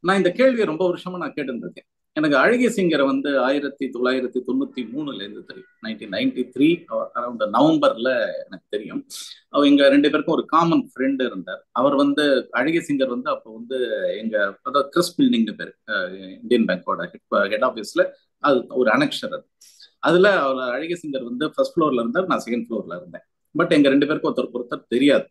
நான் இந்த கேள்வியை ரொம்ப வருஷமா நான் கேட்டுருக்கேன். எனக்கு அழகிய சிங்கரை 1993 இருந்து தெரியும். 1993 அரௌண்ட் நவம்பர்ல எனக்கு தெரியும். அவர் எங்க 2 பேருக்கும் ஒரு காமன் ஃப்ரெண்டு இருந்தார். அவர் அழகிய சிங்கர் அப்போ எங்க அதாவது கிறிஸ் பில்டிங்னு பேரு, இந்தியன் பேங்கோட ஹெட் ஆஃபீஸ்ல அது ஒரு அனெக்ஷர். அதுல அவர் அழகிய சிங்கர் ஃபர்ஸ்ட் ஃப்ளோர்ல இருந்தார், நான் செகண்ட் ஃப்ளோர்ல இருந்தேன். பட் எங்க 2 பேருக்கும் ஒருத்தர் தெரியாது.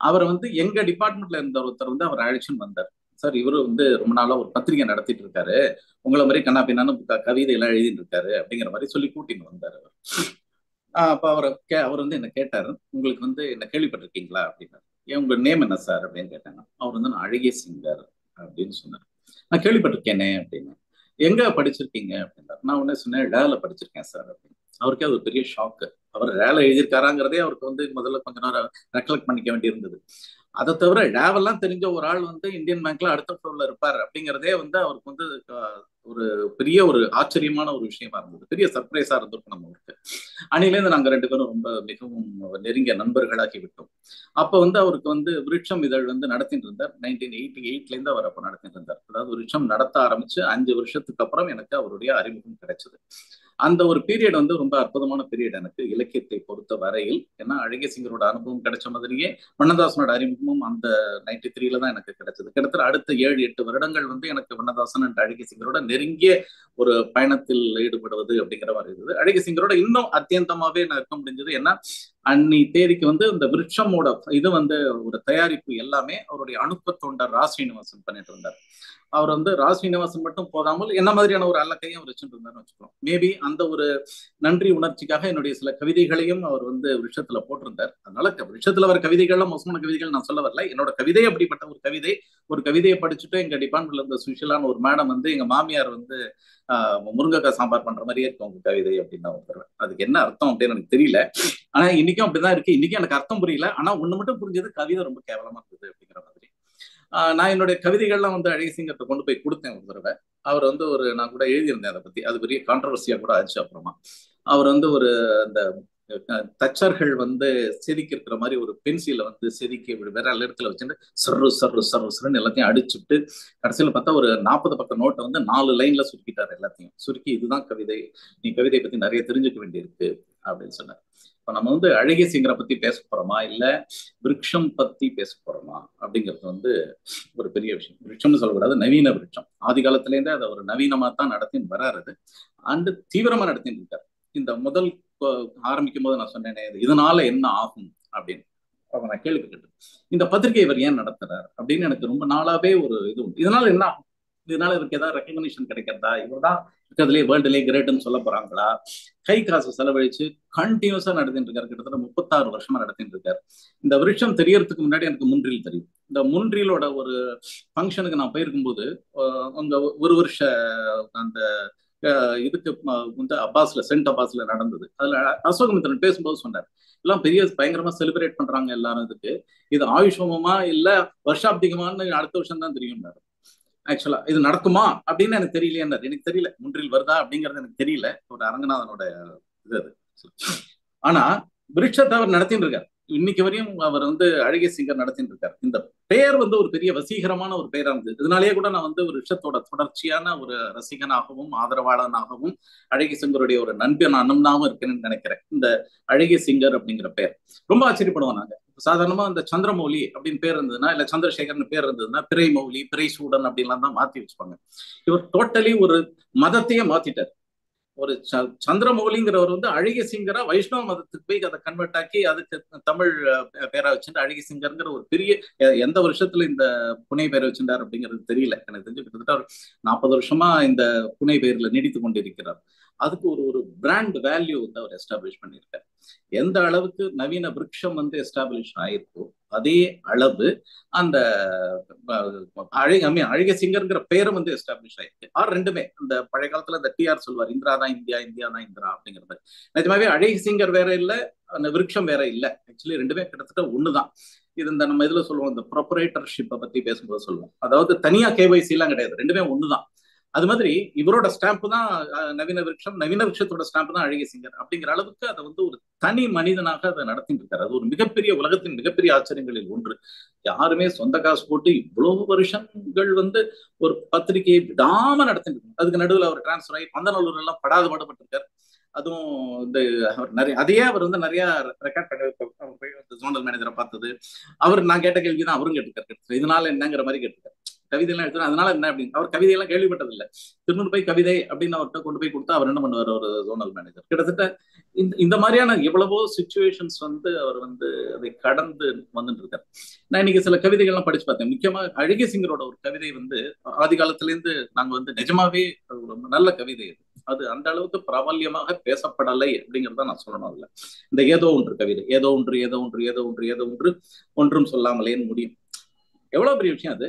அவர் எங்க டிபார்ட்மெண்ட்ல இருந்த ஒருத்தர் அவர் அழைச்சுன்னு வந்தார். சார், இவரு ரொம்ப நாளா ஒரு பத்திரிகை நடத்திட்டு இருக்காரு, உங்களை மாதிரி கண்ணா பின்னான்னு கவிதை எல்லாம் எழுதிட்டு இருக்காரு அப்படிங்கிற மாதிரி சொல்லி கூட்டின்னு வந்தார் அவர். அப்ப அவர் என்ன கேட்டாரு, உங்களுக்கு என்ன கேள்விப்பட்டிருக்கீங்களா அப்படின்னா. ஏன் உங்க நேம் என்ன சார் அப்படின்னு கேட்டாங்க. அவர் நான் அழகிய சிங்கர் அப்படின்னு சொன்னார். நான் கேள்விப்பட்டிருக்கேனே அப்படின்னு. எங்க படிச்சிருக்கீங்க அப்படின்னா. நான் உடனே சொன்னேன், டேல படிச்சிருக்கேன் சார் அப்படின்னு. அவருக்கே அது ஒரு பெரிய ஷாக்கு. அவர் டேல எழுதியிருக்காராங்கிறதே அவருக்கு முதல்ல கொஞ்ச நேரம் ரெக்கலெக்ட் பண்ணிக்க வேண்டி இருந்தது. அதை தவிர டேவெல்லாம் தெரிஞ்ச ஒரு ஆள் இந்தியன் பேங்க்ல அடுத்த ஃப்ளோர்ல இருப்பார் அப்படிங்கிறதே அவருக்கு ஒரு பெரிய ஒரு ஆச்சரியமான ஒரு விஷயமா இருந்தது. பெரிய சர்ப்ரைஸா இருந்திருக்கும் நம்ம ஊருக்கு. அன்னிலேருந்து நாங்க 2 பேரும் மிகவும் நெருங்கிய நண்பர்களாகி விட்டோம். அப்ப அவருக்கு விருட்சம் இதழ் நடத்திட்டு இருந்தார். 1988 இருந்து அவர் அப்ப நடத்திட்டு இருந்தார். அதாவது விருட்சம் நடத்த ஆரம்பிச்சு 5 வருஷத்துக்கு அப்புறம் எனக்கு அவருடைய அறிமுகம் கிடைச்சது. அந்த ஒரு பீரியட் ரொம்ப அற்புதமான பீரியட் எனக்கு இலக்கியத்தை பொறுத்த வரையில். ஏன்னா அழகிய சிங்கரோட அனுபவம் கிடைச்ச மாதிரியே வண்ணதாசனோட அறிமுகமும் அந்த 93ல தான் எனக்கு கிடைச்சது. கிட்டத்தட்ட அடுத்த 7-8 வருடங்கள் எனக்கு வண்ணதாசன் அண்ட் அழகிய சிங்கரோட நெருங்கிய ஒரு பயணத்தில் ஈடுபடுவது அப்படிங்கிற மாதிரி இருந்தது. அழகிய சிங்கரோட இன்னும் அத்தியந்தமாவே நான் இருக்க முடிஞ்சது. ஏன்னா அன்னி தேதிக்கு இந்த விருட்சமோட இது ஒரு தயாரிப்பு எல்லாமே அவருடைய அணுக்க தொண்டர் ரா ஸ்ரீனிவாசன் பண்ணிட்டு இருந்தார். அவர் ரா ஸ்ரீனிவாசன் மட்டும் போதாமல் என்ன மாதிரியான ஒரு அல்லக்கையும் அவர் வச்சுட்டு இருந்தாருன்னு வச்சுக்கோம். மேபி அந்த ஒரு நன்றி உணர்ச்சிக்காக என்னுடைய சில கவிதைகளையும் அவர் விருட்சத்துல போட்டிருந்தார். அதனால விருட்சத்துல வர கவிதைகள்லாம் மோசமான கவிதைகள் நான் சொல்ல வரல. என்னோட கவிதை அப்படிப்பட்ட ஒரு கவிதையை படிச்சுட்டு எங்க டிபார்ட்மெண்ட்ல இருந்த சுஷிலான்னு ஒரு மேடம் எங்க மாமியார் முருங்கைக்காய் சாம்பார் பண்ற மாதிரியே இருக்கும் உங்க கவிதை அப்படின்னு நான் வருவேன். அதுக்கு என்ன அர்த்தம் அப்படின்னு எனக்கு தெரியல. ஆனா இன்னைக்கும் அப்படிதான் இருக்கு. இன்னைக்கும் எனக்கு அர்த்தம் புரியல. ஆனா ஒண்ணு மட்டும் புரிஞ்சது, கவிதை ரொம்ப கேவலமா இருந்தது அப்படிங்கிற மாதிரி. நான் என்னுடைய கவிதைகள்லாம் அழகிய சிங்கர்கிட்ட கொண்டு போய் கொடுத்தேன் ஒரு தடவை. அவர் நான் கூட எழுதியிருந்தேன் அதை பத்தி. அது பெரிய கான்ட்ரவர்சியா கூட ஆச்சு. அப்புறமா அவர் ஒரு அந்த தச்சர்கள் செதுக்கி இருக்கிற மாதிரி ஒரு பென்சில செதுக்கி வேற இடத்துல வச்சுட்டு சர்ரு சர்ரு சர்ரு சர்ன்னு எல்லாத்தையும் அடிச்சுட்டு கடைசியில பார்த்தா ஒரு 40 பக்க நோட்டை 4 லைன்ல சுருக்கிட்டாரு. எல்லாத்தையும் சுருக்கி, இதுதான் கவிதை, நீ கவிதை பத்தி நிறைய தெரிஞ்சுக்க வேண்டியிருக்கு அப்படின்னு சொன்னார். இப்ப நம்ம அழகிய சிங்கரை பத்தி பேச போறோமா இல்ல விருட்சம் பத்தி பேச போறோமா அப்படிங்கிறது ஒரு பெரிய விஷயம். விருட்சம்னு சொல்லக்கூடாது, நவீன விருட்சம். ஆதி காலத்துல இருந்தே அதை ஒரு நவீனமா தான் நடத்தின்னு வராது. அண்டு தீவிரமா நடத்தின்னு இருக்காரு. இந்த முதல் ஆரம்பிக்கும் போது நான் சொன்னேனே, இதனால என்ன ஆகும் அப்படின்னு நான் கேள்விப்பட்டேன். இந்த பத்திரிகை இவர் ஏன் நடத்துறாரு அப்படின்னு எனக்கு ரொம்ப நாளாவே ஒரு இது உண்டு. இதனால என்ன ஆகும்? இதனால இவருக்கு ஏதாவது ரெக்கக்னிஷன் கிடைக்கிறதா? இவர் தான் இருக்கிறதுலேயே வேர்ல்டுலேயே கிரேட்னு சொல்ல போறாங்களா? கை காசு செலவழிச்சு கண்டினியூஸா நடத்திட்டு இருக்காரு. கிட்டத்தட்ட 36 வருஷமா நடத்திட்டு இருக்காரு. இந்த விருட்சம் தெரியறதுக்கு முன்னாடி எனக்கு முன்றில் தெரியும். இந்த முன்றிலோட ஒரு ஃபங்க்ஷனுக்கு நான் போயிருக்கும்போது அங்க ஒரு வருஷ அந்த இதுக்கு அப்பாஸ்ல சென்ட் அப்பாஸ்ல நடந்தது. அதுல அசோகமித்திரன் பேசும்போது சொன்னார், எல்லாம் பெரிய பயங்கரமா செலிப்ரேட் பண்றாங்க எல்லாரும். இது ஆயுஷமமா இல்ல வருஷாப்திகமானு அடுத்த வருஷம் தான் தெரியும். ஆக்சுவலா இது நடக்குமா அப்படின்னு எனக்கு தெரியலையே. எனக்கு தெரியல முன்றில் வருதா அப்படிங்கிறது எனக்கு தெரியல. ஒரு அரங்கநாதனோட இது அது. ஆனா விருட்சத்தை அவர் நடத்திட்டு இருக்காரு. இன்னைக்கு வரையும் அவர் அழகிய சிங்கர் நடத்திட்டு இருக்காரு. இந்த பெயர் ஒரு பெரிய வசீகரமான ஒரு பெயரா இருந்தது. இதனாலேயே கூட நான் ஒரு விருட்சத்தோட தொடர்ச்சியான ஒரு ரசிகனாகவும் ஆதரவாளனாகவும் அழகிய சிங்கருடைய ஒரு நண்பனாகவும் இருக்கேன்னு நினைக்கிறேன். இந்த அழகிய சிங்கர் அப்படிங்கிற பெயர் ரொம்ப ஆச்சரியப்படுவோம் நாங்க. சாதாரணமா இந்த சந்திரமௌலி அப்படின்னு பேர் இருந்ததுன்னா, இல்ல சந்திரசேகர்னு பேர் இருந்ததுன்னா பிறை மௌலி, பிறை சூடன் அப்படின்லாம் தான் மாத்தி வச்சுப்பாங்க. இவர் டோட்டலி ஒரு மதத்தையே மாத்திட்டார். ஒரு சந்திரமௌலிங்கிறவர் அழகிய சிங்கரா வைஷ்ணவ மதத்துக்கு போய் அதை கன்வெர்ட் ஆக்கி அதுக்கு தமிழ் பேரா வச்சுட்டு அழகிய சிங்கர்ங்கிற ஒரு பெரிய எந்த வருஷத்துல இந்த புனை பேரை வச்சுட்டார் அப்படிங்கிறது தெரியல. எனக்கு தெரிஞ்சு கிட்டத்தட்ட ஒரு 40 வருஷமா இந்த புனை பெயர்ல நீடித்து கொண்டிருக்கிறார். அதுக்கு ஒரு பிராண்ட் வேல்யூ அவர் எஸ்டாப்ளிஷ் பண்ணியிருக்காரு. எந்த அளவுக்கு நவீன விருட்சம் எஸ்டாப்ளிஷ் ஆயிருக்கோ அதே அளவு அந்த அழகிய சிங்கர்ங்கிற பேரும் எஸ்டாப்ளிஷ் ஆயிருக்கு. ரெண்டுமே இந்த பழைய காலத்துல இந்த டிஆர் சொல்வார், இந்திரா தான் இந்தியா, இந்தியா தான் இந்திரா அப்படிங்கிற மாதிரி. நிஜமாவே அழகிய சிங்கர் வேற இல்ல, அந்த விருட்சம் வேற இல்ல. ஆக்சுவலி ரெண்டுமே கிட்டத்தட்ட ஒண்ணுதான். இது இந்த நம்ம இதுல சொல்லுவோம், இந்த ப்ரொப்ரேட்டர்ஷிப்பை பத்தி பேசும்போது சொல்லுவோம். அதாவது தனியா கேவைசி எல்லாம் கிடையாது, ரெண்டுமே ஒண்ணுதான். அது மாதிரி இவரோட ஸ்டாம்ப் தான் நவீன விருட்சம், நவீன விருட்சத்தோட ஸ்டாம்ப் தான் அழகிய சிங்கர் அப்படிங்கிற அளவுக்கு அதை வந்து ஒரு தனி மனிதனாக அதை நடத்திட்டு இருக்காரு. அது ஒரு மிகப்பெரிய, உலகத்தின் மிகப்பெரிய ஆச்சரியங்களில் ஒன்று. யாருமே சொந்த காசு போட்டு இவ்வளவு வருஷங்கள் வந்து ஒரு பத்திரிகையை விடாம நடத்திட்டு இருக்காங்க. அதுக்கு நடுவில் அவர் டிரான்ஸ்பர் ஆகி பந்தநல்லூர் எல்லாம் படாத பாடுபட்டிருக்காரு. அதுவும் இந்த அவர் நிறைய அதையே அவர் வந்து நிறைய ரெக்கார்ட் பண்ணி ஜோனல் மேனேஜரை பார்த்தது. அவர் நான் கேட்ட கேள்விதான் அவரும் கேட்டுக்காரு, இதனால என்னங்கிற மாதிரி கேட்டுக்காரு. கவிதை எல்லாம் எடுத்து அதனால என்ன அப்படின்னு அவர் கவிதையெல்லாம் கேள்விப்பட்டதில்லை. திருநூறு போய் கவிதை அப்படின்னு அவர்கிட்ட கொண்டு போய் கொடுத்தா அவர் என்ன பண்ணுவார், ஒரு ஜோனல் மேனேஜர். கிட்டத்தட்ட இந்த மாதிரியான எவ்வளவோ சிச்சுவேஷன்ஸ் வந்து அவர் வந்து அதை கடந்து வந்துட்டு இருக்காரு. நான் இன்னைக்கு சில கவிதைகள்லாம் படிச்சு பார்த்தேன். முக்கியமா அழகிய சிங்கரோட ஒரு கவிதை வந்து ஆதி காலத்துல இருந்து நாங்க வந்து நிஜமாவே ஒரு நல்ல கவிதை அது அந்த அளவுக்கு பிரபல்யமாக பேசப்படலை அப்படிங்கிறத நான் சொல்லணும். அதுல இந்த ஏதோ ஒன்று கவிதை, ஏதோ ஒன்று ஏதோ ஒன்று ஏதோ ஒன்று ஏதோ ஒன்று ஒன்றும் சொல்லாமலேன்னு முடியும். எவ்வளவு பெரிய விஷயம் அது.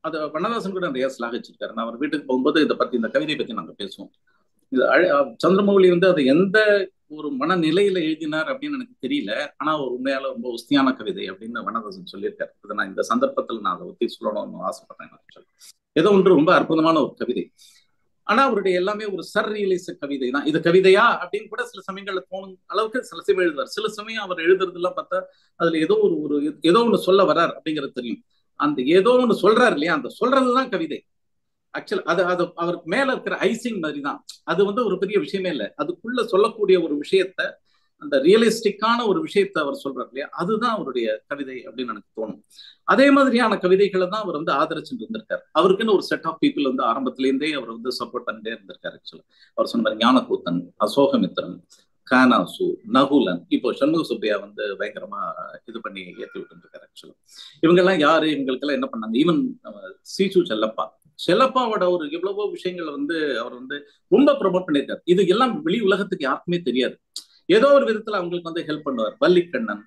அது கண்ணதாசன் கூட நிறைய ஸ்லாகிச்சிருக்காரு. நான் அவர் வீட்டுக்கு போகும்போது இதை பத்தி, இந்த கவிதை பத்தி நாங்க பேசுவோம். இது சந்திரமௌலி வந்து அதை எந்த ஒரு மனநிலையில எழுதினார் அப்படின்னு எனக்கு தெரியல. ஆனா ஒரு உண்மையால ரொம்ப உஸ்தியான கவிதை அப்படின்னு கண்ணதாசன் சொல்லியிருக்காரு. இதை நான் இந்த சந்தர்ப்பத்தில் நான் அதை ஒத்தி சொல்லணும்னு ஆசைப்படுறேன். ஏதோ ஒன்று ரொம்ப அற்புதமான ஒரு கவிதை. ஆனா அவருடைய எல்லாமே ஒரு சர்ரியலிச கவிதை தான். இது கவிதையா அப்படின்னு கூட சில சமயங்கள்ல தோணும் அளவுக்கு சில சமயம் எழுதுவார். சில சமயம் அவர் எழுதுறதெல்லாம் பார்த்தா அதுல ஏதோ ஒண்ணு சொல்ல வர்றார் அப்படிங்கிறது தெரியும். அந்த ஏதோ ஒண்ணு சொல்றாரு இல்லையா, அந்த சொல்றதுதான் கவிதை. ஆக்சுவல் அது அவருக்கு மேல இருக்கிற ஐசிங் மாதிரி தான். அது வந்து ஒரு பெரிய விஷயமே இல்லை. அதுக்குள்ள சொல்லக்கூடிய ஒரு விஷயத்த, அந்த ரியலிஸ்டிக்கான ஒரு விஷயத்த அவர் சொல்றாரு இல்லையா, அதுதான் அவருடைய கவிதை அப்படின்னு எனக்கு தோணும். அதே மாதிரியான கவிதைகளை தான் அவர் வந்து ஆதரிச்சுட்டு இருந்திருக்காரு. அவருக்குன்னு ஒரு செட் ஆஃப் பீப்புள் வந்து ஆரம்பத்திலேருந்தே அவர் வந்து சப்போர்ட் பண்ணிட்டே இருந்திருக்காரு. ஆக்சுவலா அவர் சொன்ன மாதிரி ஞானக்கூத்தன், அசோகமித்திரன், கானாசு, நகுலன், இப்போ சண்முக சுப்பையா வந்து பயங்கரமா இது பண்ணி ஏற்றி விட்டு இருக்காரு. ஆக்சுவலா இவங்கெல்லாம் யாரு, இவங்களுக்கெல்லாம் என்ன பண்ணாங்க, ஈவன் சீசு செல்லப்பாவோட ஒரு எவ்வளவோ விஷயங்களை வந்து அவர் வந்து ரொம்ப ப்ரொமோட் பண்ணியிருக்காரு. இது எல்லாம் வெளி உலகத்துக்கு யாருக்குமே தெரியாது. ஏதோ ஒரு விதத்துல அவங்களுக்கு வந்து ஹெல்ப் பண்ணுவார். வள்ளிக்கண்ணன்,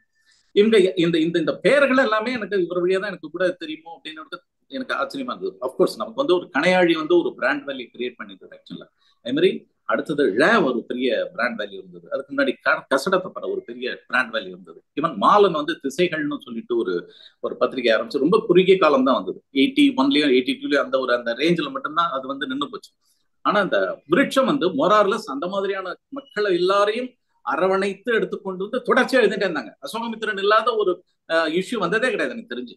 இவங்க இந்த இந்த இந்த பெயர்கள் எல்லாமே எனக்கு இவர் வழியா தான் எனக்கு கூட தெரியுமோ அப்படின்னு எனக்கு ஆச்சரியமா இருந்தது. அப்கோர்ஸ் நமக்கு வந்து ஒரு கணையாழி வந்து ஒரு பிராண்ட் வேல்யூ கிரியேட் பண்ணிருந்தது. ஆக்சுவலா அதே மாதிரி அடுத்தது ஒரு பெரிய பிராண்ட் வேல்யூ இருந்தது. அதுக்கு முன்னாடி கசடத்தப்பட ஒரு பெரிய பிராண்ட் வேல்யூ இருந்தது. ஈவன் மாலன் வந்து திசைகள்னு சொல்லிட்டு ஒரு பத்திரிகை ஆரம்பிச்சு ரொம்ப குறுகிய காலம் தான் வந்தது. 81லயும் 82லயும் அந்த ரேஞ்சில் மட்டும்தான் அது வந்து நின்று போச்சு. ஆனா இந்த விருட்சம் வந்து மொரார்லஸ் அந்த மாதிரியான மக்களை எல்லாரையும் அரவணைத்து எடுத்துக்கொண்டு வந்து தொடர்ச்சியா எழுதிட்டே இருந்தாங்க. அசோகமித்திரன் இல்லாத ஒரு இஷ்யூ வந்ததே கிடையாது எனக்கு தெரிஞ்சு.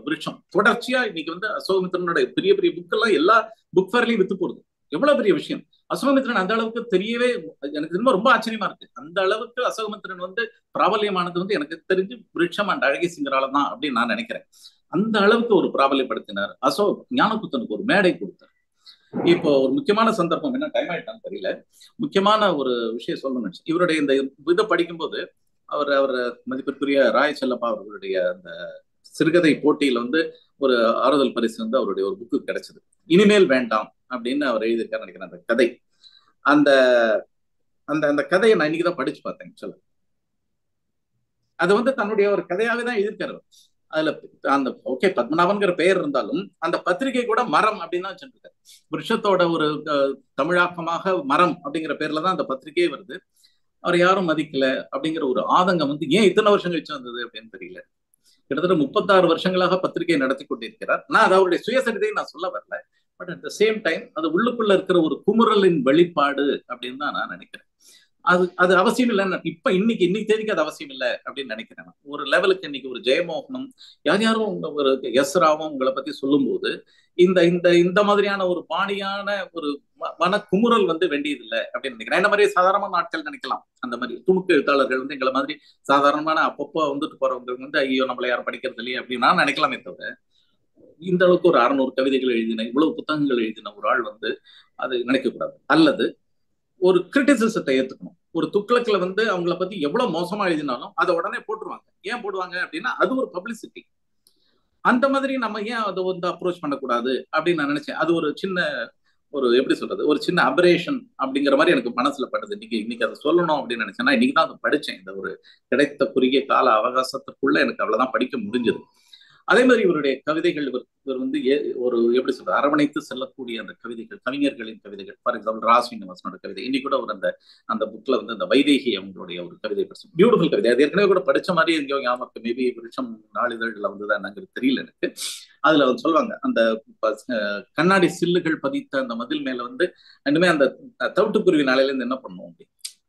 விருட்சம் தொடர்ச்சியா இன்னைக்கு வந்து அசோகமித்திரனுடைய பெரிய பெரிய புக் எல்லாம் எல்லா புக் ஃபேர்லயும் வித்து போடுது. எவ்வளவு பெரிய விஷயம். அசோகமித்திரன் அந்த அளவுக்கு தெரியவே எனக்கு திரும்ப ரொம்ப ஆச்சரியமா இருக்கு. அந்த அளவுக்கு அசோகமித்திரன் வந்து பிராபல்யமானது வந்து எனக்கு தெரிஞ்சு விருட்சம் அண்ட் அழகிய சிங்கரால தான் அப்படின்னு நான் நினைக்கிறேன். அந்த அளவுக்கு ஒரு பிராபல்யப்படுத்தினார். ஞானக்கூத்தனுக்கு ஒரு மேடை கொடுத்தார். இப்போ ஒரு முக்கியமான சந்தர்ப்பம், என்ன டைம் ஆயிட்டான்னு தெரியல, முக்கியமான ஒரு விஷயம் சொல்லணும்னு இவருடைய இந்த இதை படிக்கும்போது அவர் மதிப்பிற்குரிய ராய் செல்லப்பா அவர்களுடைய அந்த சிறுகதை போட்டியில வந்து ஒரு ஆறுதல் பரிசு வந்து அவருடைய ஒரு புக்கு கிடைச்சது. இனிமேல் வேண்டாம் அப்படின்னு அவர் எழுதியிருக்காரு நினைக்கிறேன். அந்த கதை, அந்த அந்த அந்த கதையை நான் இன்னைக்குதான் படிச்சு பார்த்தேன். சொல்ல அது வந்து தன்னுடைய ஒரு கதையாவே தான் எழுதியிருக்காரு. அதுல அந்த ஓகே பத்மநாபன்கிற பெயர் இருந்தாலும் அந்த பத்திரிகை கூட மரம் அப்படின்னு தான் வச்சுருக்காரு. விருஷத்தோட ஒரு தமிழாக்கமாக மரம் அப்படிங்கிற பேர்ல தான் அந்த பத்திரிகையே வருது. அவர் யாரும் மதிக்கல அப்படிங்கிற ஒரு ஆதங்கம் வந்து ஏன் இத்தனை வருஷம் கழிச்சு வந்தது அப்படின்னு தெரியல. கிட்டத்தட்ட 36 வருஷங்களாக பத்திரிகை நடத்தி கொண்டிருக்கிறார். நான் அது அவருடைய சுயசரிதையை நான் சொல்ல வரல. But at the same time அது உள்ளுக்குள்ள இருக்கிற ஒரு குமுறலின் வெளிப்பாடு அப்படின்னு தான் நான் நினைக்கிறேன். அது அவசியம் இல்லைன்னு இப்ப இன்னைக்கு தேதிக்கு அது அவசியம் இல்லை அப்படின்னு நினைக்கிறேன். ஒரு லெவலுக்கு இன்னைக்கு ஒரு ஜெயமோகனும் யாரும் ஒரு எஸ் ராவும் உங்களை பத்தி சொல்லும் போது இந்த இந்த இந்த மாதிரியான ஒரு பாணியான ஒரு மன குமுறல் வந்து வேண்டியது இல்லை அப்படின்னு நினைக்கிறேன். என்ன மாதிரி சாதாரணமான நாட்கள் நினைக்கலாம். அந்த மாதிரி துணுக்கு எழுத்தாளர்கள் வந்து எங்களை மாதிரி சாதாரணமான அப்பப்போ வந்துட்டு போறவங்க வந்து ஐயோ நம்மள யாரும் படிக்கிறது இல்லையே அப்படின்னு நான் நினைக்கலாமே தவிர, இந்த அளவுக்கு ஒரு 600 கவிதைகள் எழுதின, இவ்வளவு புத்தகங்கள் எழுதின ஒரு ஆள் வந்து அது நினைக்க கூடாது. அல்லது ஒரு கிரிட்டிசிசத்தை ஏத்துக்கணும். ஒரு துக்ளக்ல வந்து அவங்கள பத்தி எவ்வளவு மோசமா எழுதினாலும் அதை உடனே போட்டுருவாங்க. ஏன் போடுவாங்க அப்படின்னா அது ஒரு பப்ளிசிட்டி. அந்த மாதிரி நம்ம ஏன் அதை வந்து அப்ரோச் பண்ணக்கூடாது அப்படின்னு நான் நினைச்சேன். அது ஒரு சின்ன ஒரு எப்படி சொல்றது, ஒரு சின்ன அபரேஷன் அப்படிங்கிற மாதிரி எனக்கு மனசுல படுது. இன்னைக்கு அதை சொல்லணும் அப்படின்னு நினைச்சேன்னா இன்னைக்கு தான் அதை படிச்சேன். இந்த ஒரு கிடைத்த குறுகிய கால அவகாசத்துக்குள்ள எனக்கு அவ்வளவுதான் படிக்க முடிஞ்சது. அதே மாதிரி இவருடைய கவிதைகள் இவர் வந்து ஒரு எப்படி சொல்ற அரவணைத்து செல்லக்கூடிய அந்த கவிதைகள், கவிஞர்களின் கவிதைகள். ஃபார் எக்ஸாம்பிள் ராஸ்வினிவாசனோட கவிதை, இன்னைக்கு கூட ஒரு அந்த புக்ல வந்து அந்த வைதேகி அவங்களுடைய ஒரு கவிதை படிச்சு, பியூட்டிஃபுல் கவிதை. அது ஏற்கனவே கூட படிச்ச மாதிரி எங்கேயோ ஞாபகம், மேபி விருட்சம் நாளிதழ்ல வந்துதான் என்னங்கிறது தெரியல எனக்கு. அதுல வந்து சொல்லுவாங்க, அந்த கண்ணாடி சில்லுகள் பதித்த அந்த மதில் மேல வந்து இன்னுமே அந்த தவிட்டுக்குருவி நாளையில இருந்து என்ன பண்ணுவோம்.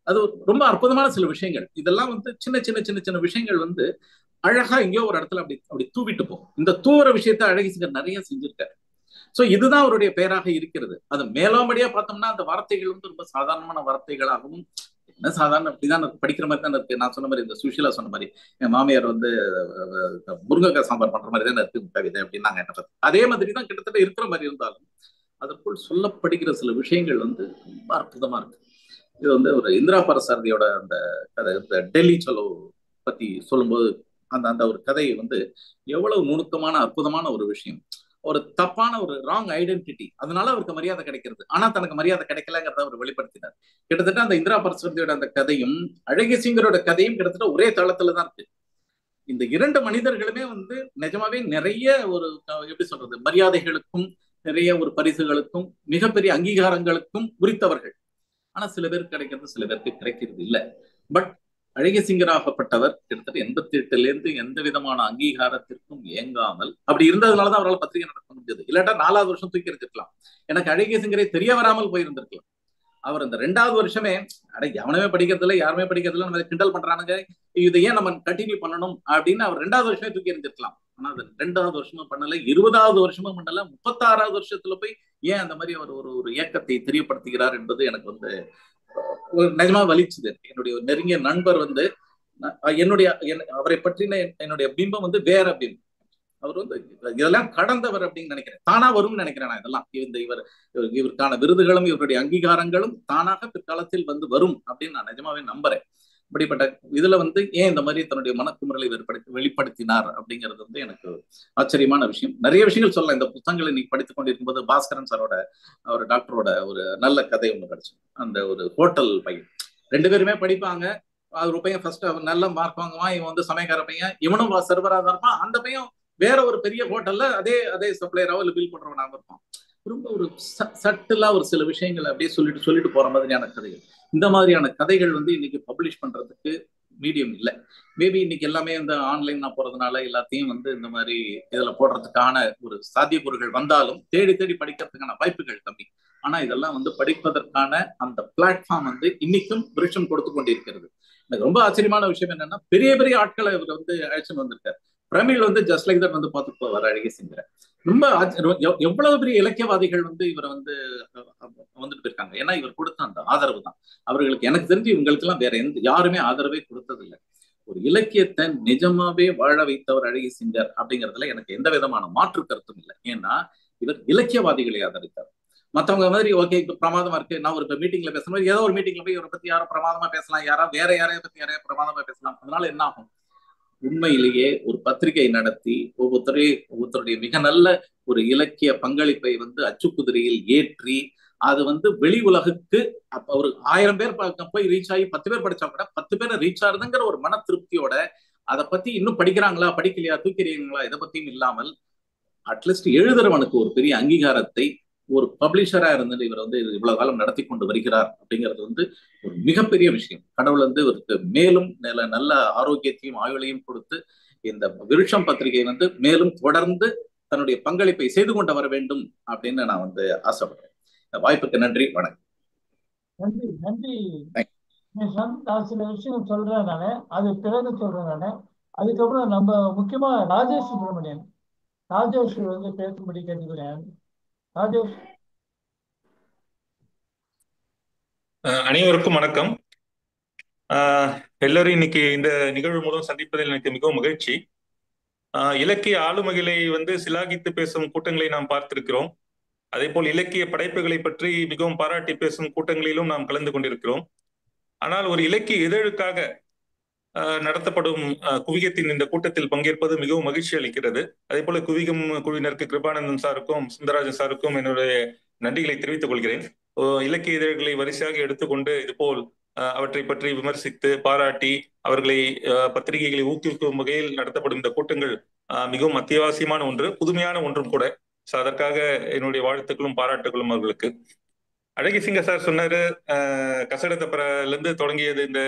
அது ரொம்ப அற்புதமான சில விஷயங்கள். இதெல்லாம் வந்து சின்ன சின்ன சின்ன சின்ன விஷயங்கள் வந்து அழகா எங்கேயோ ஒரு இடத்துல அப்படி அப்படி தூவிட்டு போகும். இந்த தூவுற விஷயத்த அழகிசிங்கர் நிறைய செஞ்சிருக்காரு. சோ இதுதான் அவருடைய பெயராக இருக்கிறது. அது மேலோம்படியா பார்த்தோம்னா அந்த வார்த்தைகள் வந்து ரொம்ப சாதாரணமான வார்த்தைகளாகவும், என்ன சாதாரண இப்படிதான் படிக்கிற மாதிரி தான் இருக்கு. நான் சொன்ன மாதிரி இந்த சுஷீலா சொன்ன மாதிரி என் மாமியார் வந்து முருங்கைக்காய் சாம்பார் பண்ற மாதிரி தான் இருக்கு கவிதை அப்படின்னாங்க என்ன பார்த்து. அதே மாதிரி தான் கிட்டத்தட்ட இருக்கிற மாதிரி இருந்தாலும் அதற்குள் சொல்லப்படுகிற சில விஷயங்கள் வந்து ரொம்ப அற்புதமா இருக்கு. இது வந்து ஒரு இந்திரா பரசாரதியோட அந்த கதை, இந்த டெல்லி சலோ பத்தி சொல்லும்போது அந்த அந்த ஒரு கதையை வந்து எவ்வளவு நுணுக்கமான அற்புதமான ஒரு விஷயம். ஒரு தப்பான ஒரு ராங் ஐடென்டிட்டி, அதனால அவருக்கு மரியாதை கிடைக்கிறது, ஆனா தனக்கு மரியாதை கிடைக்கலங்கிறத அவர் வெளிப்படுத்தினார். கிட்டத்தட்ட அந்த இந்திரா பரசாரதியோட அந்த கதையும் அழகிசிங்கரோட கதையும் கிட்டத்தட்ட ஒரே தளத்துல தான் இருக்கு. இந்த இரண்டு மனிதர்களுமே வந்து நிஜமாவே நிறைய ஒரு எப்படி சொல்றது, மரியாதைகளுக்கும் நிறைய ஒரு பரிசுகளுக்கும் மிகப்பெரிய அங்கீகாரங்களுக்கும் உரித்தவர்கள். ஆனா சில பேருக்கு கிடைக்கிறது, சில பேருக்கு கிடைக்கிறது இல்லை. பட் அழகிசிங்கராகப்பட்டவர் கிட்டத்தட்ட 88ல இருந்து எந்த விதமான அங்கீகாரத்திற்கும் ஏங்காமல் அப்படி இருந்ததுனாலதான் அவரால் பத்திரிகை நடத்த முடிஞ்சது. இல்லாட்டா 4வது வருஷம் தூக்கி எடுத்துக்கலாம். எனக்கு அழகிசிங்கரை தெரிய வராமல் போயிருந்திருக்கலாம். அவர் அந்த 2வது வருஷமே அட எவனமே படிக்கிறது இல்லை, யாருமே படிக்கிறது இல்லை, நம்ம கிண்டல் பண்றானுங்க, இதை ஏன் நம்ம கண்டினியூ பண்ணணும் அப்படின்னு அவர் 2வது வருஷமே தூக்கி எறிஞ்சிருக்கலாம். ஆனா அது 2வது வருஷமும் பண்ணல, 20வது வருஷமும் பண்ணல, 36வது வருஷத்துல போய் ஏன் அந்த மாதிரி அவர் ஒரு இயக்கத்தை தெரியப்படுத்துகிறார் என்பது எனக்கு வந்து நிஜமா வலிச்சுது. என்னுடைய நெருங்கிய நண்பர் வந்து என்னுடைய அவரை பற்றின என்னுடைய பிம்பம் வந்து வேற பிம்பம். அவர் வந்து இதெல்லாம் கடந்தவர் அப்படின்னு நினைக்கிறேன். தானா வரும்னு நினைக்கிறேன் நான். இதெல்லாம் இவருக்கான விருதுகளும் இவருடைய அங்கீகாரங்களும் தானாக பிற்காலத்தில் வந்து வரும் அப்படின்னு நான் நிஜமாவே நம்புறேன். இப்படிப்பட்ட இதுல வந்து ஏன் இந்த மாதிரி தன்னுடைய மனக்குமுறலை வெளிப்படுத்தினார் அப்படிங்கிறது வந்து எனக்கு ஆச்சரியமான விஷயம். நிறைய விஷயங்கள் சொல்லலாம். இந்த புத்தகங்களை நீ படித்துக் கொண்டிருக்கும் போது பாஸ்கரன் சாரோட அவர் டாக்டரோட ஒரு நல்ல கதை ஒன்று கிடைச்சு. அந்த ஒரு ஹோட்டல் பையன் 2 பேருமே படிப்பாங்க. ஒரு பையன் ஃபர்ஸ்ட் அவன் நல்ல மார்க் வாங்குவான், இவன் வந்து சமயக்கார பையன், இவனும் சர்வரா தான் இருப்பான். அந்த பையன் வேற ஒரு பெரிய ஹோட்டல்ல அதே சப்ளையராவோ இல்லை பில் பண்றவனாக இருப்பான். ரொம்ப ஒரு சட்டிலா ஒரு சில விஷயங்கள் அப்படியே சொல்லிட்டு போற மாதிரியான கதைகள். இந்த மாதிரியான கதைகள் வந்து இன்னைக்கு பப்ளிஷ் பண்றதுக்கு மீடியம் இல்லை. மேபி இன்னைக்கு எல்லாமே இந்த ஆன்லைன் போறதுனால எல்லாத்தையும் வந்து இந்த மாதிரி இதுல போடுறதுக்கான ஒரு சாத்தியக்கூறுகள் வந்தாலும் தேடி தேடி படிக்கிறதுக்கான வாய்ப்புகள் கம்மி. ஆனா இதெல்லாம் வந்து படிப்பதற்கான அந்த பிளாட்ஃபார்ம் வந்து இன்னைக்கும் விருட்சம் கொடுத்து கொண்டிருக்கிறது. எனக்கு ரொம்ப ஆச்சரியமான விஷயம் என்னன்னா, பெரிய பெரிய ஆட்களை இவர் வந்து அழைச்சுன்னு வந்திருக்காரு. பிரமிழ் வந்து ஜஸ்ட் லைக் தட் வந்து பார்த்துட்டு போவார் அழகிசிங்கரை. ரொம்ப எவ்வளவு பெரிய இலக்கியவாதிகள் வந்து இவரை வந்து வந்துட்டு போயிருக்காங்க. ஏன்னா இவர் கொடுத்த அந்த ஆதரவு தான் அவர்களுக்கு. எனக்கு தெரிஞ்சு இவங்களுக்கு எல்லாம் வேற யாருமே ஆதரவே கொடுத்தது இல்லை. ஒரு இலக்கியத்தை நிஜமாவே வாழ வைத்தவர் அழகிசிங்கர் அப்படிங்கிறதுல எனக்கு எந்த விதமான மாற்று கருத்தும் இல்லை. ஏன்னா இவர் இலக்கியவாதிகளை ஆதரித்தார். மற்றவங்க மாதிரி ஓகே இப்ப பிரமாதமா இருக்கு, நான் ஒரு மீட்டிங்ல பேசுற மாதிரி ஏதோ ஒரு மீட்டிங்ல போய் இவரை பத்தி யாரோ பிரமாதமா பேசலாம், வேற யாரைய பத்தி யாரையா பிரமாதமா பேசலாம். அதனால என்ன ஆகும், உண்மையிலேயே ஒரு பத்திரிகை நடத்தி ஒவ்வொருத்தருடைய மிக நல்ல ஒரு இலக்கிய பங்களிப்பை வந்து அச்சுக்குதிரையில் ஏற்றி அது வந்து வெளி உலகுக்கு ஒரு 1000 பேர் போய் ரீச் ஆகி 10 பேர் படிச்சா கூட 10 பேரை ரீச் ஆகுதுங்கிற ஒரு மன திருப்தியோட அதை பத்தி இன்னும் படிக்கிறாங்களா படிக்கலையா தூக்கிறீங்களா இதை பத்தியும் இல்லாமல் அட்லீஸ்ட் எழுதுறவனுக்கு ஒரு பெரிய அங்கீகாரத்தை ஒரு பப்ளிஷரா இருந்துட்டு இவர் வந்து இவ்வளவு காலம் நடத்தி கொண்டு வருகிறார் அப்படிங்கிறது வந்து ஒரு மிகப்பெரிய விஷயம். கடவுள் வந்து இவருக்கு மேலும் நல்ல ஆரோக்கியத்தையும் ஆயுளையும் கொடுத்து இந்த விருட்சம் பத்திரிகை வந்து மேலும் தொடர்ந்து தன்னுடைய பங்களிப்பை செய்து கொண்டு வர வேண்டும் அப்படின்னு நான் வந்து ஆசைப்படுறேன். வாய்ப்புக்கு நன்றி, வணக்கம். நன்றி நன்றி. நான் சில விஷயம் சொல்றேன் நானு, அது பிறகு சொல்றேன் நானு. அதுக்கப்புறம் நம்ம முக்கியமா ராஜேஷ் சுப்பிரமணியன் வந்து பேசும்படி கேட்டுக்கிறேன். ராஜேஷ். அனைவருக்கும் வணக்கம். எல்லாரும் இன்னைக்கு இந்த நிகழ்வு மூலம் சந்திப்பதில் எனக்கு மிகவும் மகிழ்ச்சி. இலக்கிய ஆளுமைகளை வந்து சிலாகித்து பேசும் கூட்டங்களை நாம் பார்த்திருக்கிறோம். அதே போல் இலக்கிய படைப்புகளை பற்றி மிகவும் பாராட்டி பேசும் கூட்டங்களிலும் நாம் கலந்து கொண்டிருக்கிறோம். ஆனால் ஒரு இலக்கிய இதழுக்காக நடத்தப்படும் குவிகத்தின் இந்த கூட்டத்தில் பங்கேற்பது மிகவும் மகிழ்ச்சி அளிக்கிறது. அதே போல குவிகம் குழுவினருக்கு கிருபானந்தன் சாருக்கும் சுந்தரராஜன் சாருக்கும் என்னுடைய நன்றிகளை தெரிவித்துக் கொள்கிறேன். இலக்கிய இதழ்களை வரிசையாக எடுத்துக்கொண்டு இதுபோல் அவற்றை பற்றி விமர்சித்து பாராட்டி அவர்களை பத்திரிகைகளை ஊக்குவிக்கும் வகையில் நடத்தப்படும் இந்த கூட்டங்கள் மிகவும் அத்தியாவசியமான ஒன்று, புதுமையான ஒன்றும் கூட. ஸோ அதற்காக என்னுடைய வாழ்த்துக்களும் பாராட்டுகளும் அவர்களுக்கு. அழகிசிங்க சார் சொன்னாரு, கசடத்தப்பரில இருந்து தொடங்கியது இந்த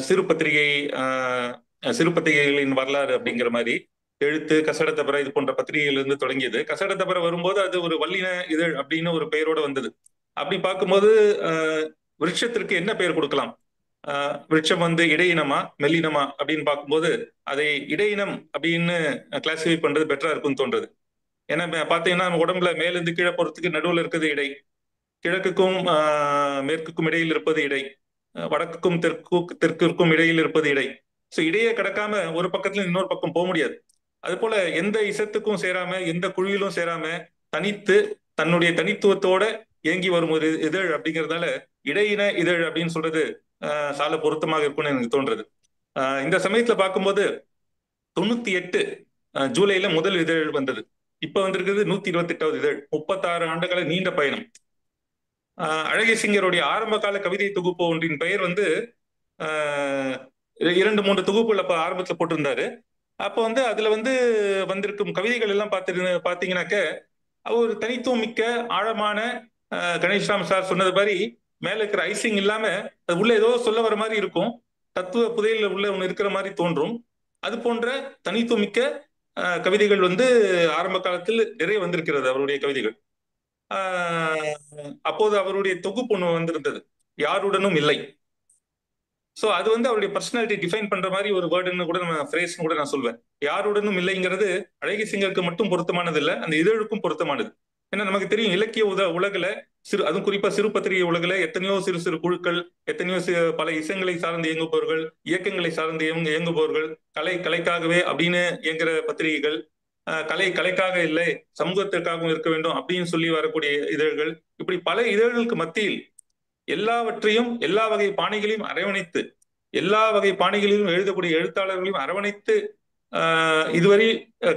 சிறு பத்திரிகை, சிறு பத்திரிகைகளின் வரலாறு அப்படிங்கிற மாதிரி. எழுத்து, கசடத்தப்பர இது போன்ற பத்திரிகைகளிலிருந்து தொடங்கியது. கசடத்தப்பர வரும்போது அது ஒரு வல்லின இதழ் அப்படின்னு ஒரு பெயரோட வந்தது. அப்படி பார்க்கும்போது விருட்சத்திற்கு என்ன பெயர் கொடுக்கலாம்? விருட்சம் வந்து இடையினமா மெல்லினமா அப்படின்னு பார்க்கும்போது அதை இடையினம் அப்படின்னு கிளாசிஃபை பண்றது பெட்டரா இருக்கும்னு தோன்றது. ஏன்னா பாத்தீங்கன்னா நம்ம உடம்புல மேலிருந்து கீழே போறதுக்கு நடுவில் இருக்கிறது இடை, கிழக்குக்கும் மேற்குக்கும் இடையில் இருப்பது இடை, வடக்குக்கும் தெற்கிற்கும் இடையில் இருப்பது இடை. ஸோ இடையே கிடக்காம ஒரு பக்கத்துல இன்னொரு பக்கம் போக முடியாது. அது போல எந்த இசத்துக்கும் சேராம எந்த குழியிலும் சேராம தனித்து தன்னுடைய தனித்துவத்தோட இயங்கி வரும் ஒரு இதழ் அப்படிங்கிறதுனால இடையின இதழ் அப்படின்னு சொல்றது சால பொருத்தமாக இருக்கும்னு எனக்கு தோன்றது. இந்த சமயத்துல பார்க்கும்போது 98 ஜூலைல முதல் இதழ் வந்தது. இப்ப வந்திருக்கிறது 128வது இதழ். 36 ஆண்டுகள நீண்ட பயணம். அழகிசிங்கருடைய ஆரம்ப கால கவிதை தொகுப்பு ஒன்றின் பெயர் வந்து 2-3 தொகுப்புகள் அப்ப ஆரம்பத்துல போட்டிருந்தாரு. அப்போ வந்து அதுல வந்து வந்திருக்கும் கவிதைகள் எல்லாம் பாத்தீங்கன்னாக்க ஒரு தனித்துவம் மிக்க ஆழமான, கணேஷ்ராம் சார் சொன்னது மாதிரி மேல இருக்கிற ஐசிங் இல்லாம அது உள்ள ஏதோ சொல்ல வர மாதிரி இருக்கும், தத்துவ புதையல உள்ள ஒண்ணு இருக்கிற மாதிரி தோன்றும். அது போன்ற தனித்துவமிக்க கவிதைகள் வந்து ஆரம்ப காலத்தில் நிறைய வந்திருக்கிறது அவருடைய கவிதைகள். அப்போது அவருடைய தொகுப்பு ஒண்ணு வந்திருந்தது, யாருடனும் இல்லை. சோ அது வந்து அவருடைய பர்சனாலிட்டி டிஃபைன் பண்ற மாதிரி ஒரு வேர்டுன்னு கூட நம்ம ஃப்ரேஸ்னு கூட நான் சொல்வேன். யாருடனும் இல்லைங்கிறது அழகிசிங்கருக்கு மட்டும் பொருத்தமானது இல்லை, அந்த இதழுக்கும் பொருத்தமானது. ஏன்னா நமக்கு தெரியும் இலக்கிய உலகுல அதுவும் குறிப்பா சிறு பத்திரிகை உலகுல எத்தனையோ சிறு சிறு குழுக்கள், எத்தனையோ பல இசங்களை சார்ந்து இயங்குபவர்கள், இயக்கங்களை சார்ந்து இயங்குபவர்கள், கலைக்காகவே அப்படின்னு இயங்குற பத்திரிகைகள், கலைக்காக இல்லை சமூகத்திற்காகவும் இருக்க வேண்டும் அப்படின்னு சொல்லி வரக்கூடிய இதழ்கள், இப்படி பல இதழ்களுக்கு மத்தியில் எல்லாவற்றையும் எல்லா வகை பாணிகளையும் அரவணைத்து, எல்லா வகை பாணிகளிலும் எழுதக்கூடிய எழுத்தாளர்களையும் அரவணைத்து இதுவரை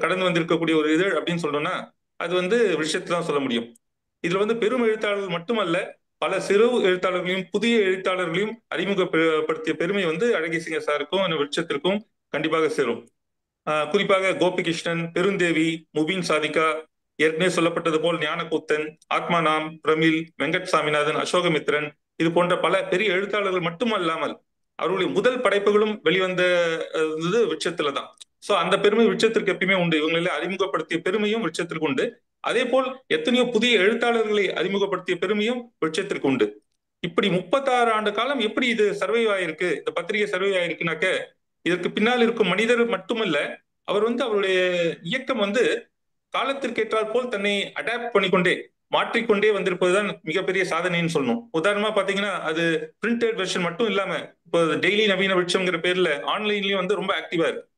கடந்து வந்திருக்கக்கூடிய ஒரு இதழ் அப்படின்னு சொல்றோம்னா அது வந்து விஷயத்தான் சொல்ல முடியும். இதுல வந்து பெரும் எழுத்தாளர்கள் மட்டுமல்ல, பல சிறு எழுத்தாளர்களையும் புதிய எழுத்தாளர்களையும் அறிமுகப்படுத்திய பெருமை வந்து அழகிசிங்க சாருக்கும் விருட்சத்திற்கும் கண்டிப்பாக சேரும். குறிப்பாக கோபிகிருஷ்ணன், பெருந்தேவி, முபீன் சாதிகா, ஏற்கனவே சொல்லப்பட்டது போல் ஞானக்கூத்தன், ஆத்மானாம், பிரமிழ், வெங்கட் சாமிநாதன், அசோகமித்ரன், இது போன்ற பல பெரிய எழுத்தாளர்கள் மட்டுமல்லாமல் அவர்களுடைய முதல் படைப்புகளும் வெளிவந்த விருட்சத்துல தான். சோ அந்த பெருமை விருட்சத்திற்கு எப்பயுமே உண்டு. இவங்களை அறிமுகப்படுத்திய பெருமையும் விருட்சத்திற்கு உண்டு. அதே போல் எத்தனையோ புதிய எழுத்தாளர்களை அறிமுகப்படுத்திய பெருமையும் விருட்சத்திற்கு உண்டு. இப்படி 36 ஆண்டு காலம் எப்படி இது சர்வைவ் ஆயிருக்கு, இந்த பத்திரிகை சர்வைவ் ஆயிருக்குனாக்க இதற்கு பின்னால் இருக்கும் மனிதர் மட்டுமல்ல, அவர் வந்து அவருடைய இயக்கம் வந்து காலத்திற்கு ஏற்றால் போல் தன்னை அடாப்ட் பண்ணிக்கொண்டே மாற்றிக்கொண்டே வந்திருப்பதுதான் மிகப்பெரிய சாதனைன்னு சொல்லணும். உதாரணமா பாத்தீங்கன்னா அது பிரிண்டட் வெர்ஷன் மட்டும் இல்லாம இப்போ டெய்லி நவீன விருட்சம்ங்கிற பேர்ல ஆன்லைன்லயும் வந்து ரொம்ப ஆக்டிவா இருக்கு.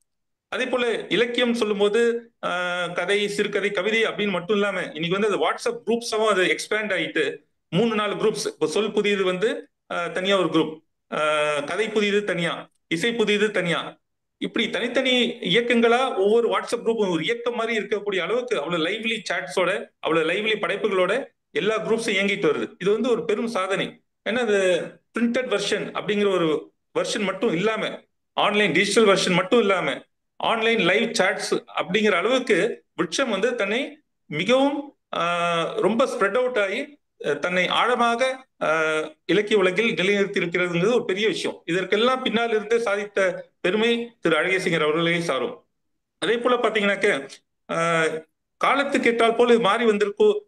அதே போல இலக்கியம் சொல்லும் போது கதை, சிறுகதை, கவிதை அப்படின்னு மட்டும் இல்லாம இன்னைக்கு வந்து அது வாட்ஸ்அப் குரூப்ஸாவும் அது எக்ஸ்பேண்ட் ஆயிட்டு 3-4 குரூப்ஸ். இப்போ சொல் புதியது வந்து தனியா ஒரு குரூப், கதை புதியது தனியா, இசை புதியது தனியா, இப்படி தனித்தனி இயக்கங்களா ஒவ்வொரு வாட்ஸ்அப் குரூப்பும் ஒரு இயக்கம் மாதிரி இருக்கக்கூடிய அளவுக்கு அவ்வளவு லைவ்லி சாட்ஸோட, அவ்வளவு லைவ்லி படைப்புகளோட எல்லா குரூப்ஸும் இயங்கிட்டு வருது. இது வந்து ஒரு பெரும் சாதனை. ஏன்னா அது பிரிண்டட் வெர்ஷன் அப்படிங்கிற ஒரு வெர்ஷன் மட்டும் இல்லாம, ஆன்லைன் டிஜிட்டல் வெர்ஷன் மட்டும் இல்லாம, ஆன்லைன் லைவ் சாட்ஸ் அப்படிங்கிற அளவுக்கு விருட்சம் வந்து தன்னை மிகவும் ரொம்ப ஸ்ப்ரெட் அவுட் ஆகி தன்னை ஆழமாக இலக்கிய உலகில் நிலைநிறுத்தி இருக்கிறதுங்கிறது ஒரு பெரிய விஷயம். இதற்கெல்லாம் பின்னால் இருந்து சாதித்த பெருமை திரு அழகிசிங்கர் அவர்களே சாரும். அதே போல பாத்தீங்கன்னாக்க காலத்துக்கு ஏற்றால் போல் மாறி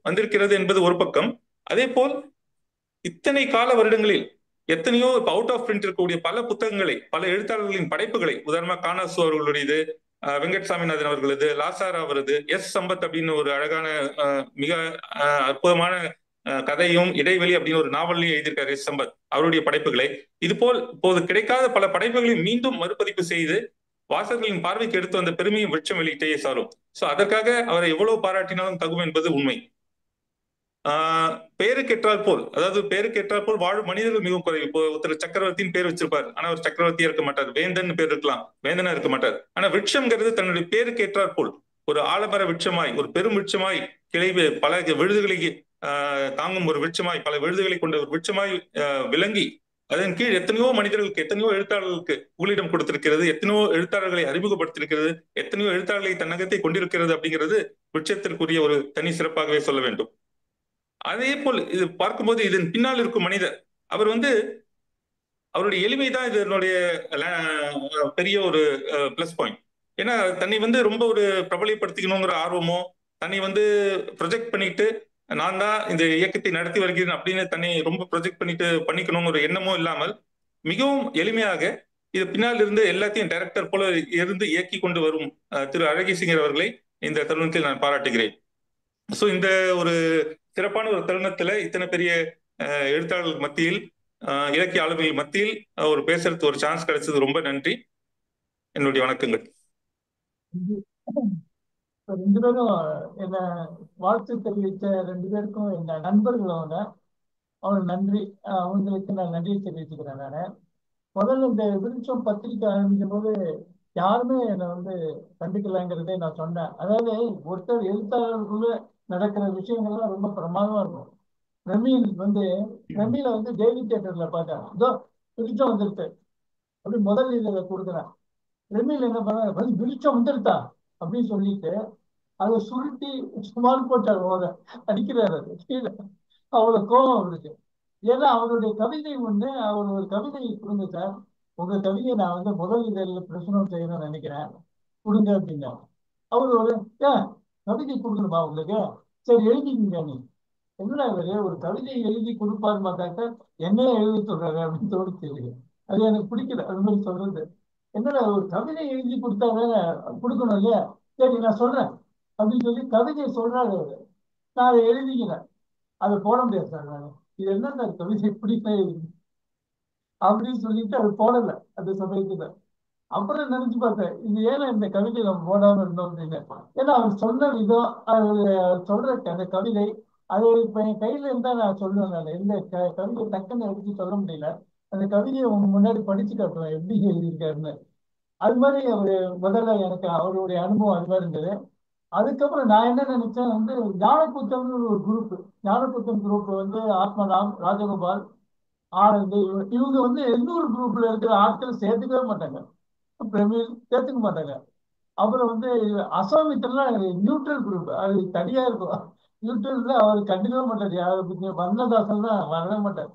வந்திருக்கிறது என்பது ஒரு பக்கம். அதே போல் இத்தனை கால வருடங்களில் எத்தனையோ இப்ப அவுட் ஆஃப் பிரிண்ட் இருக்கக்கூடிய பல புத்தகங்களை, பல எழுத்தாளர்களின் படைப்புகளை, உதாரணமா கானாசு அவர்களுடையது, வெங்கட் சாமிநாதன் அவர்களது, லாசாரா அவரது, எஸ் சம்பத் அப்படின்னு ஒரு அழகான மிக அற்புதமான கதையும் இடைவெளி அப்படின்னு ஒரு நாவலையும் எழுதியிருக்காரு எஸ் சம்பத், அவருடைய படைப்புகளை. இது போல் இப்போது கிடைக்காத பல படைப்புகளை மீண்டும் மறுபதிப்பு செய்து வாசகர்களின் பார்வைக்கு எடுத்து வந்த பெருமையும் விருட்சம் வெளியிட்டே சாரும். சோ அதற்காக அவரை எவ்வளவு பாராட்டினாலும் தகும் என்பது உண்மை. பேருக்கேற்றால் போல், அதாவது பேருக்கேற்றால் போல் வாழும் மனிதர்கள் மிகவும் குறைவு. இப்போ ஒருத்தர் சக்கரவர்த்தின்னு பேர் வச்சிருப்பார், ஆனா ஒரு சக்கரவர்த்தியா இருக்க மாட்டார். வேந்தன் பேர் இருக்கலாம், வேந்தனா இருக்க மாட்டார். ஆனா விருட்சம்ங்கிறது தன்னுடைய பேருக்கு ஏற்றாற் போல் ஒரு ஆலமர விருட்சமாய், ஒரு பெரும் விருட்சமாய், கிளை பல விழுதுகளை தாங்கும் ஒரு விருட்சமாய், பல விழுதுகளை கொண்ட ஒரு விருட்சமாய் விளங்கி அதன் கீழ் எத்தனையோ மனிதர்களுக்கு, எத்தனையோ எழுத்தாளர்களுக்கு புகலிடம் கொடுத்திருக்கிறது, எத்தனையோ எழுத்தாளர்களை அறிமுகப்படுத்தியிருக்கிறது, எத்தனையோ எழுத்தாளர்களை தன்னகத்தை கொண்டிருக்கிறது அப்படிங்கிறது விருட்சத்திற்குரிய ஒரு தனி சிறப்பாகவே சொல்ல வேண்டும். அதே போல் இது பார்க்கும்போது இதன் பின்னால் இருக்கும் மனிதர், அவர் வந்து அவருடைய எளிமை தான் இதனுடைய பெரிய ஒரு பிளஸ் பாயிண்ட். ஏன்னா தன்னை வந்து ரொம்ப ஒரு பிரபலப்படுத்திக்கணுங்கிற ஆர்வமோ, தன்னை வந்து ப்ரொஜெக்ட் பண்ணிட்டு நான் தான் இந்த இயக்கத்தை நடத்தி வருகிறேன் அப்படின்னு தன்னை ரொம்ப ப்ரொஜெக்ட் பண்ணிட்டு பண்ணிக்கணுங்கிற ஒரு எண்ணமோ இல்லாமல் மிகவும் எளிமையாக இது பின்னால் இருந்து எல்லாத்தையும் டைரக்டர் போல இருந்து இயக்கி கொண்டு வரும் திரு அழகிசிங்கர் அவர்களை இந்த தருணத்தில் நான் பாராட்டுகிறேன். ஸோ இந்த ஒரு சிறப்பான ஒரு தருணத்துல இத்தனை பெரிய எழுத்தாளர்கள் மத்தியில், இலக்கிய ஆளுமைகள் மத்தியில் ஒரு பேசுறதுக்கு ஒரு சான்ஸ் கிடைச்சது. ரொம்ப நன்றி. என்னுடைய வணக்கங்கள். ரெண்டு பேரும் என்ன வாழ்த்து தெரிவித்த ரெண்டு பேருக்கும் என்ன நண்பர்கள் அவங்க நன்றி, அவங்களுக்கு நான் நன்றி தெரிவிச்சுக்கிறேன். நான் முதல்ல இந்த விருட்சம் பத்திரிக்கை ஆரம்பிக்கும் போது யாருமே என்னை வந்து கண்டுக்கலாங்கிறதே நான் சொன்னேன். அதாவது ஒருத்தர் எழுத்தாளர்களுக்குள்ள நடக்கிற விஷயங்கள்லாம் ரொம்ப பிரமாதமா இருக்கும். பிரமீல வந்து டெய்லி தியேட்டர்ல பார்த்தேன், இதோ விருட்சம் வந்துருச்சு அப்படி முதல் இதில் கொடுக்குறேன். பிரமீல் என்ன பண்ண விருட்சம் வந்துருத்தா அப்படின்னு சொல்லிட்டு அதை சுருட்டி சுமார் போட்டார், அடிக்கிறாரு அது கீழே. அவ்வளவு கோபம் அவருக்கு. ஏன்னா அவருடைய கவிதை அவர் ஒரு கவிதையை கொடுங்க சார், உங்க கவிதையை நான் வந்து முதல் இதழில் பிரசுரம் செய்யணும்னு நினைக்கிறேன், கொடுங்க அப்படின்னா. அவர் ஒரு கவிதை கொடுக்கணுமா உங்களுக்கு, சரி எழுதிக்கிங்க. நீ என்னடா இவரு ஒரு கவிதை எழுதி கொடுப்பாரு பார்த்தாக்க என்னையே எழுதி சொல்றாரு அப்படின்னு தோணுச்சு. அது எனக்கு பிடிக்கல அது மாதிரி சொல்றது. என்னடா ஒரு கவிதை எழுதி கொடுத்தாதானே கொடுக்கணும் இல்லையா, சரி நான் சொல்றேன் அப்படின்னு சொல்லி கவிதையை சொல்றாரு அவரு. நான் அதை எழுதிக்கிறேன், அதை போட முடியாது சார், நான் இது என்ன சார் கவிதை பிடிக்கல அப்படின்னு சொல்லிட்டு அது போடல அந்த சமயத்துல. அப்புறம் நினைச்சு பார்த்தேன், இது ஏன்னா இந்த கவிதை நம்ம போடாம இருந்தோம் அப்படின்னு. ஏன்னா அவர் சொன்ன விதம், அவர் சொல்ற அந்த கவிதை, அது இப்ப என் கையில இருந்தா நான் சொல்லுவேன். நான் எந்த கவிதை டக்குன்னு எடுத்து சொல்ல முடியல. அந்த கவிதையை உங்க முன்னாடி படிச்சு காட்டுவேன் எப்படி எழுதியிருக்காருன்னு. அது மாதிரி அவரு முதல்ல எனக்கு அவருடைய அனுபவம் அது மாதிரி இருந்தது. அதுக்கப்புறம் நான் என்ன நினைச்சேன் வந்து ஞானக்கூத்தம்னு ஒரு குரூப், ஞானக்கூத்தம் குரூப் வந்து ஆத்மராம், ராஜகோபால், ஆனந்த், இவங்க வந்து இன்னொரு குரூப்ல இருக்கிற ஆட்கள் சேர்த்துக்கவே மாட்டாங்க, பிரமீல் சேர்த்துக்க மாட்டாங்க. அப்புறம் வந்து அசோமித்லாம் நியூட்ரல் குரூப், அது தனியா இருக்கும். நியூட்ரல்ல அவர் கண்டுக்கவே மாட்டார், யாரை பத்தி வர்ணதாசன் தான் வரவே மாட்டார்.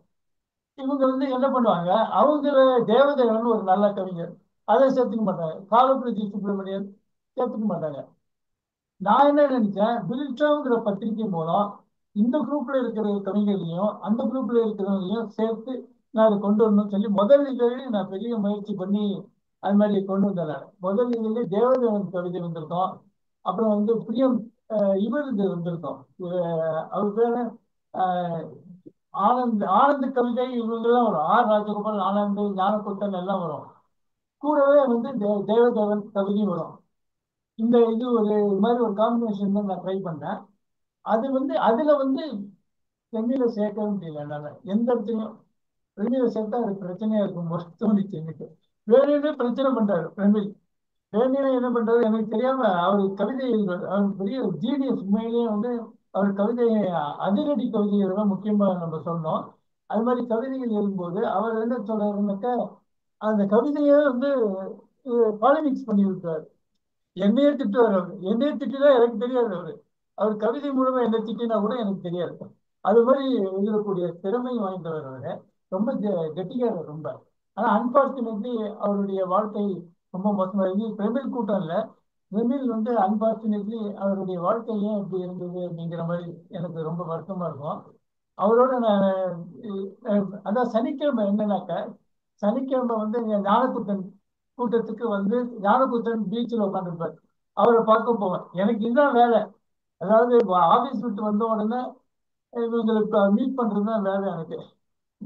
இவங்க வந்து என்ன பண்ணுவாங்க, அவங்க தேவதேவன் ஒரு நல்ல கவிஞர், அதை சேர்த்துக்க மாட்டாங்க. காலப்பிரதி சுப்பிரமணியன் சேர்த்துக்க மாட்டாங்க. நான் என்ன நினைச்சேன், விருட்சம்ங்கிற பத்திரிகை மூலம் இந்த குரூப்ல இருக்கிற கவிஞர்களையும் அந்த குரூப்ல இருக்கிறவங்களையும் சேர்த்து நான் அதை கொண்டு வரணும்னு சொல்லி முதல் இதழில் நான் பெரிய முயற்சி பண்ணி அது மாதிரி கொண்டு வந்தேன். முதல் இதழில் தேவதேவன் கவிதை வந்திருக்கோம். அப்புறம் வந்து பிரியம் இவர் இது வந்திருக்கோம், அவர் பேரு ஆனந்த் கவிதை, இவங்கெல்லாம் வரும். ஆர் ராஜகோபால், ஆனந்த், ஞானக்கூத்தன் எல்லாம் வரும். கூடவே வந்து தேவதேவன் கவிதையும் வரும். இது ஒரு மாதிரி ஒரு காம்பினேஷன் தான் நான் ட்ரை பண்ணேன். அது வந்து அதுல வந்து பிரமிழ சேர்க்கவே முடியல என்னால எந்த இடத்துலையும். பிரமிழ சேர்த்தா அது பிரச்சனையா இருக்கும் போது தோணிச்சு எனக்கு. வேணும்னே பிரச்சனை பண்றாரு பிரமிழ். வேணும்னே என்ன பண்றாரு எனக்கு தெரியாம. அவர் கவிதை எழுதுறாரு, அவர் பெரிய ஜீனியஸ் உண்மையிலேயே வந்து. அவர் கவிதையை அதிரடி கவிதைகளை தான் முக்கியமா நம்ம சொன்னோம். அது மாதிரி கவிதைகள் எழுதும்போது அவர் என்ன சொல்றாருன்னாக்கா, அந்த கவிதையை வந்து பாலிமிக்ஸ் பண்ணி விட்டார். என்னையே திட்டுவார் அவரு, என்னையே திட்டுதான் எனக்கு தெரியாது. அவர் கவிதை மூலமா என்ன திட்டினா கூட எனக்கு தெரியாது. அது மாதிரி எழுதக்கூடிய திறமை வாய்ந்தவர் அவரு. ரொம்ப கெட்டிக்காரர் ரொம்ப. ஆனா அன்பார்ச்சுனேட்லி அவருடைய வாழ்க்கை ரொம்ப மோசமா இருக்கு. பிரமிழ் கூட்டம் இல்ல, பிரமிழ் வந்து அன்பார்ச்சுனேட்லி அவருடைய வாழ்க்கை ஏன் இப்படி இருந்தது அப்படிங்கிற மாதிரி எனக்கு ரொம்ப வருத்தமா இருக்கும். அவரோட நான் அதான் சனிக்கிழமை என்னன்னாக்க, சனிக்கிழமை வந்து ஞானக்கூத்தன் கூட்டத்துக்கு வந்து ஞானக்கூத்தன் பீச்சில் உட்காந்துருப்பார். அவரை பார்க்க போவேன், எனக்கு இதுதான் வேலை. அதாவது ஆபீஸ் விட்டு வந்த உடனே இவங்களுக்கு மீட் பண்றது தான் வேலை எனக்கு.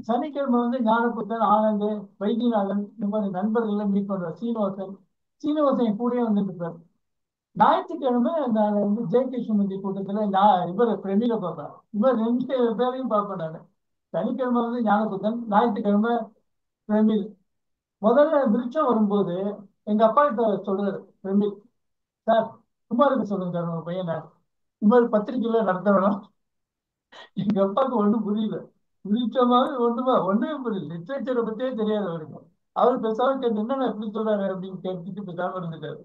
சனிக்கிழமை வந்து ஞானக்கூத்தன், ஆனந்த், வைத்தியநாதன், இந்த மாதிரி நண்பர்கள் மீட் பண்றார். சீனிவாசன் கூடயே வந்துட்டு இருப்பார். ஞாயிற்றுக்கிழமை நான் வந்து ஜே.கே. சுமதி கூட்டத்துல நான் இவர் பிரமில பார்ப்பேன். இவர் ரெண்டு பேரையும் பார்ப்பேன் நான். சனிக்கிழமை வந்து ஞானக்கூத்தன், ஞாயிற்றுக்கிழமை பிரமிழ். முதல்ல விருட்சம் வரும்போது எங்க அப்பா கிட்ட சொல்றாரு பிரமிழ், சார் சும்மா இருக்க சொல்லுங்க சார் உங்க பையனை, இந்த மாதிரி பத்திரிகையில நடத்த வேணாம். எங்க அப்பாவுக்கு ஒன்றும் புரியல. விழிச்சமாவே ஒண்ணுமே புரியல, லிட்ரேச்சரை பத்தியே தெரியாது அவருக்கு. அவர் பேசாம கேட்டு என்ன எப்படி சொல்றாரு அப்படின்னு கேட்டுட்டு பேசாம இருந்துட்டாரு.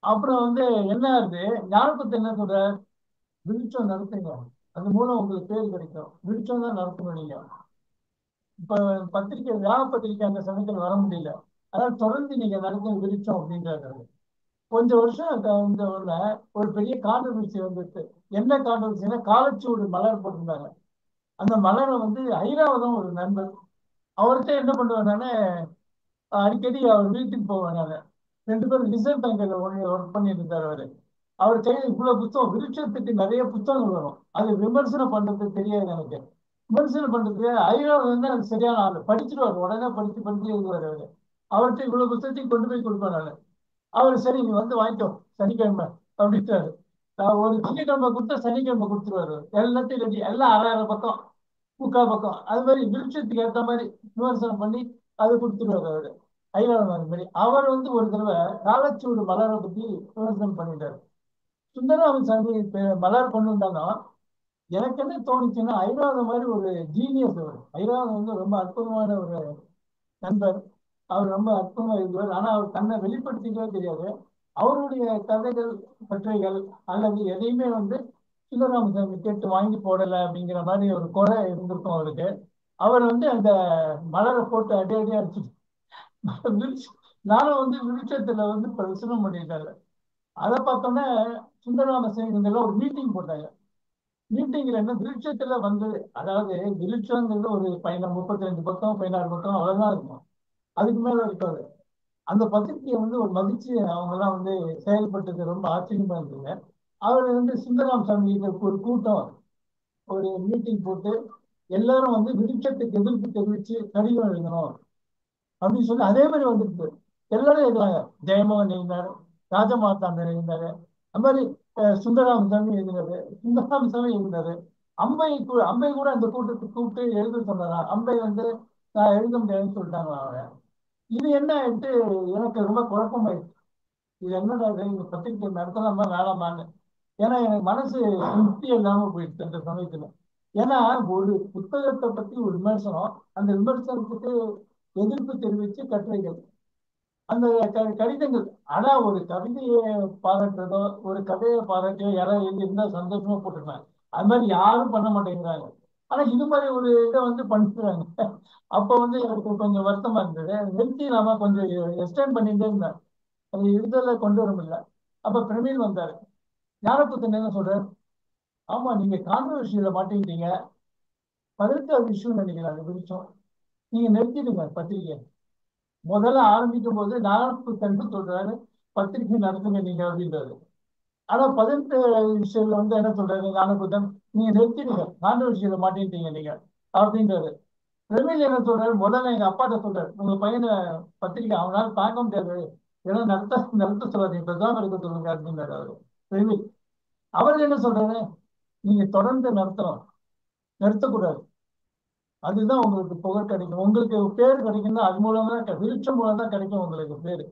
அப்புறம் என்ன ஆகுது, ஞானப்பத்து என்ன சொல்றாரு, விழிச்சம் நடத்துங்க, அது மூலம் உங்களுக்கு பேர் கிடைக்கும், விழிச்சம் தான் நடத்தணும் நீங்க. இப்ப பத்திரிக்கை பத்திரிக்கை அந்த சமயத்துல வர முடியல, அதாவது தொடர்ந்து நீங்க நடத்தும் விழிச்சம் அப்படின்றாரு. கொஞ்சம் வருஷம் இந்த உடனே ஒரு பெரிய கான்ட்ரவர்சி வந்துட்டு. என்ன கான்ட்ரவர்சினா, காலச்சுவடு மலர் போட்டிருந்தாங்க. அந்த மலரை ஐராவதம் ஒரு நண்பர், அவர்கிட்ட என்ன பண்ணுவேன் நானு, அடிக்கடி அவர் வீட்டுக்கு போவேன் நானு. ரெண்டு பேரும் ரிசர்வ் பேங்க்ல ஒர்க் பண்ணிட்டு இருந்தார் அவரு. அவர் கையில் இவ்வளவு புத்தகம், விருட்சத்துக்கு நிறைய புத்தகங்கள் வரும், அது விமர்சனம் பண்றது தெரியாது எனக்கு. விமர்சனம் பண்றதுக்கு ஐராவதம் அது சரியான ஆளு, படிச்சிருவாரு, உடனே படிச்சு படிச்சு எழுதுவாரு அவரு. அவர்கிட்ட இவ்வளவு புத்தகத்தையும் கொண்டு போய் கொடுப்பேன் நானு. அவரு சரி நீ வாங்கிக்கோ சனிக்கிழமை அப்படின்ட்டாரு. நான் ஒரு திங்கட்கிழமை கொடுத்தா சனிக்கிழமை கொடுத்துருவாரு, எல்லாத்தையும் ரெடி, எல்லாம் அரை அரை பக்கம், முக்கால் பக்கம், அது மாதிரி விருட்சத்துக்கு ஏற்ற மாதிரி விமர்சனம் பண்ணி அதை கொடுத்துருவாரு அவரு. ஐராவதம் அது மாதிரி அவர் ஒரு தடவை காலச்சூடு மலரை பத்தி விமர்சனம் பண்ணிட்டாரு. சுந்தரராமன் சாமி மலர் கொண்டு வந்தாலும் எனக்கு என்ன தோணுச்சுன்னா, ஐராவதம் மாதிரி ஒரு ஜீனியஸ் அவர். ஐராவதம் ரொம்ப அற்புதமான ஒரு நண்பர். அவர் ரொம்ப அற்புதமா எழுதுவார், ஆனா அவர் தன்னை வெளிப்படுத்திக்கவே தெரியாது. அவருடைய கதைகள், கட்டுரைகள் அல்லது எதையுமே சுந்தரராமசாமி கேட்டு வாங்கி போடலை அப்படிங்கிற மாதிரி ஒரு குறை இருந்திருக்கும் அவருக்கு. அவர் அந்த மலரை போட்டு அடி அடி அடிச்சு நானும் விருட்சத்துல பிரச்சனை பண்ணிட்டாரு. அதை பார்த்தோன்னே சுந்தரராமசாமி ஒரு மீட்டிங் போட்டாங்க. மீட்டிங்ல என்ன விருட்சத்துல அதாவது விருட்சங்கிறது ஒரு 35 பக்கம் 16 பக்கம் அவ்வளவுதான் இருக்கும், அதுக்கு மேல இருக்காது. அந்த பத்திரிகையை ஒரு மதிச்சு அவங்க எல்லாம் செயல்பட்டது ரொம்ப ஆச்சரியமா இருந்தது. அவர் சுந்தரராம் சாமி ஒரு கூட்டம், ஒரு மீட்டிங் போட்டு எல்லாரும் விருட்சத்துக்கு எதிர்ப்பு தெரிவிச்சு கடிதம் எழுதணும் அப்படின்னு சொல்லி அதே மாதிரி வந்துருக்கு. எல்லாரும் எழுதுறாங்க. ஜெயமோகன் எழுதினாரு, ராஜமார்த்தாண்டன் எழுதினாரு, அது மாதிரி சுந்தரராமசாமி எழுதினாரு, சுந்தரராமசாமி எழுதினாரு. அம்பை கூட அந்த கூட்டத்துக்கு கூப்பிட்டு எழுத சொன்னாரா. அம்பை நான் எழுத முடியாதுன்னு சொல்லிட்டாங்க அவங்க. இது என்ன ஆயிட்டு, எனக்கு ரொம்ப குழப்பமாயிடுச்சு. இது என்னடா இந்த பத்திரிகை நடத்தலாமா வேணாமான்னு. ஏன்னா எனக்கு மனசு திருப்தி இல்லாம போயிடுச்சு அந்த சமயத்துல. ஏன்னா ஒரு புத்தகத்தை பத்தி ஒரு விமர்சனம், அந்த விமர்சனத்துக்கு எதிர்ப்பு தெரிவிச்சு கட்டுரைகள், அந்த கடிதங்கள். ஆனா ஒரு கவிதையை பாராட்டுறதோ ஒரு கதையை பாராட்டியோ யாராவது எழுதியிருந்தா சந்தோஷமா போட்டுருந்தாங்க. அது மாதிரி யாரும் பண்ண மாட்டேங்கிறாங்க. ஆனா இது மாதிரி ஒரு இதை பண்ணிடுறாங்க. அப்ப எனக்கு கொஞ்சம் வருத்தமா இருந்தது. நிறுத்தி நாம கொஞ்சம் எக்ஸ்டெண்ட் பண்ணிட்டே இருந்தேன், அது விடுதலை கொண்டு வர முடியல. அப்ப பிரவீன் வந்தாரு. ஞானப்புத்தன் என்ன சொல்றாரு, ஆமா நீங்க கான்ட்ரவர்சியில மாட்டிக்கிட்டீங்க, 18வது இஷ்யூ நினைக்கிறேன் அது விரிச்சோம், நீங்க நிறுத்திடுங்க பத்திரிகை. முதல்ல ஆரம்பிக்கும் போது ஞானப்புத்தன் சொல்றாரு பத்திரிகை நடத்துங்க நீங்க அப்படின்றாரு. ஆனா 18 விஷயத்துல என்ன சொல்றாரு ஞானப்புத்தன், நீங்க நிறுத்திடுங்க, கான்ட்ரவர்சியில மாட்டிக்கிட்டீங்க நீங்க அப்படின்றாரு. பிரவீன் என்ன சொல்றாரு, முதல்ல எங்க அப்பாட்ட சொல்றாரு, உங்க பையனை பத்திரிக்கை அவனால தாங்க முடியாது, ஏன்னா நடத்த சொல்லாதீங்க, பேசாம இருக்க சொல்லுங்க அப்படின்னாரு அவரு பிரவீன். அவர் என்ன சொல்றாரு, நீங்க தொடர்ந்து நடத்தணும், நிறுத்தக்கூடாது, அதுதான் உங்களுக்கு புகழ் கிடைக்கும், உங்களுக்கு பேர் கிடைக்கும்னா அது மூலம் தான், விருட்சம் மூலம் தான் கிடைக்கும் உங்களுக்கு பேரு,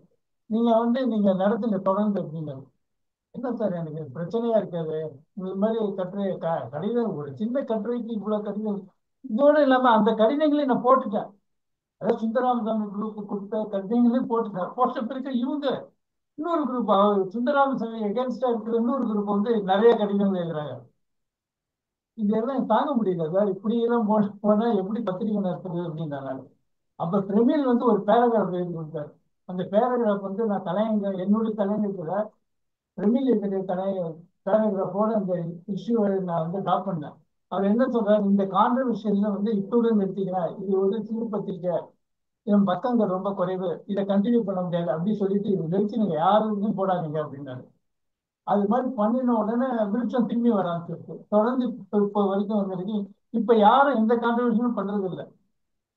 நீங்க நீங்க நடத்துங்க தொடர்ந்து அப்படின்னாரு. என்ன சார் எனக்கு பிரச்சனையா இருக்காது, இந்த மாதிரி கட்டுரை கடிதம், ஒரு சின்ன கட்டுரைக்கு இவ்வளவு கடிதம், இதோடு இல்லாம அந்த கடிதங்களையும் நான் போட்டுட்டேன், அதாவது சுந்தரராமசாமி குரூப் கொடுத்த கடிதங்களையும் போட்டுட்டேன். போட்ட பிறகு இவங்க இன்னொரு குரூப், சுந்தரராமசாமி எகேன்ஸ்டா இருக்கிற இன்னொரு குரூப் நிறைய கடிதங்கள் எழுதுறாங்க. இதெல்லாம் தாங்க முடியல சார், இப்படி எல்லாம் போனா எப்படி பத்திரிகை நடத்துறது அப்படின்னாங்க. அப்ப பிரமிழ் ஒரு பேராகிராஃப் எழுதி கொடுத்தாரு. அந்த பேராகிராஃப் நான் தலையங்க என்னுடைய தலையங்கத்துல பிரமிழ் இருக்கிற பேராகிராஃபோட அந்த இஷ்யூவை நான் ட்ராப் பண்ணேன். அவர் என்ன சொல்றாரு, இந்த கான்ட்ரவர்ஷியல்ல இத்துடன் நிறுத்திக்கிறேன், இது ஒரு சிறு பத்திரிகை, என் பக்கங்கள் ரொம்ப குறைவு, இதை கண்டினியூ பண்ண முடியாது அப்படின்னு சொல்லிட்டு இது நிறுத்தினுங்க, யாருக்கும் போடாதீங்க அப்படின்னாரு. அது மாதிரி பண்ணின உடனே விருட்சம் திரும்பி வர ஆரம்பிச்சிருக்கு. தொடர்ந்து இப்போ வரைக்கும் வந்திருக்கு. இப்ப யாரும் எந்த கான்ட்ரிபியூஷனும் பண்றது இல்லை,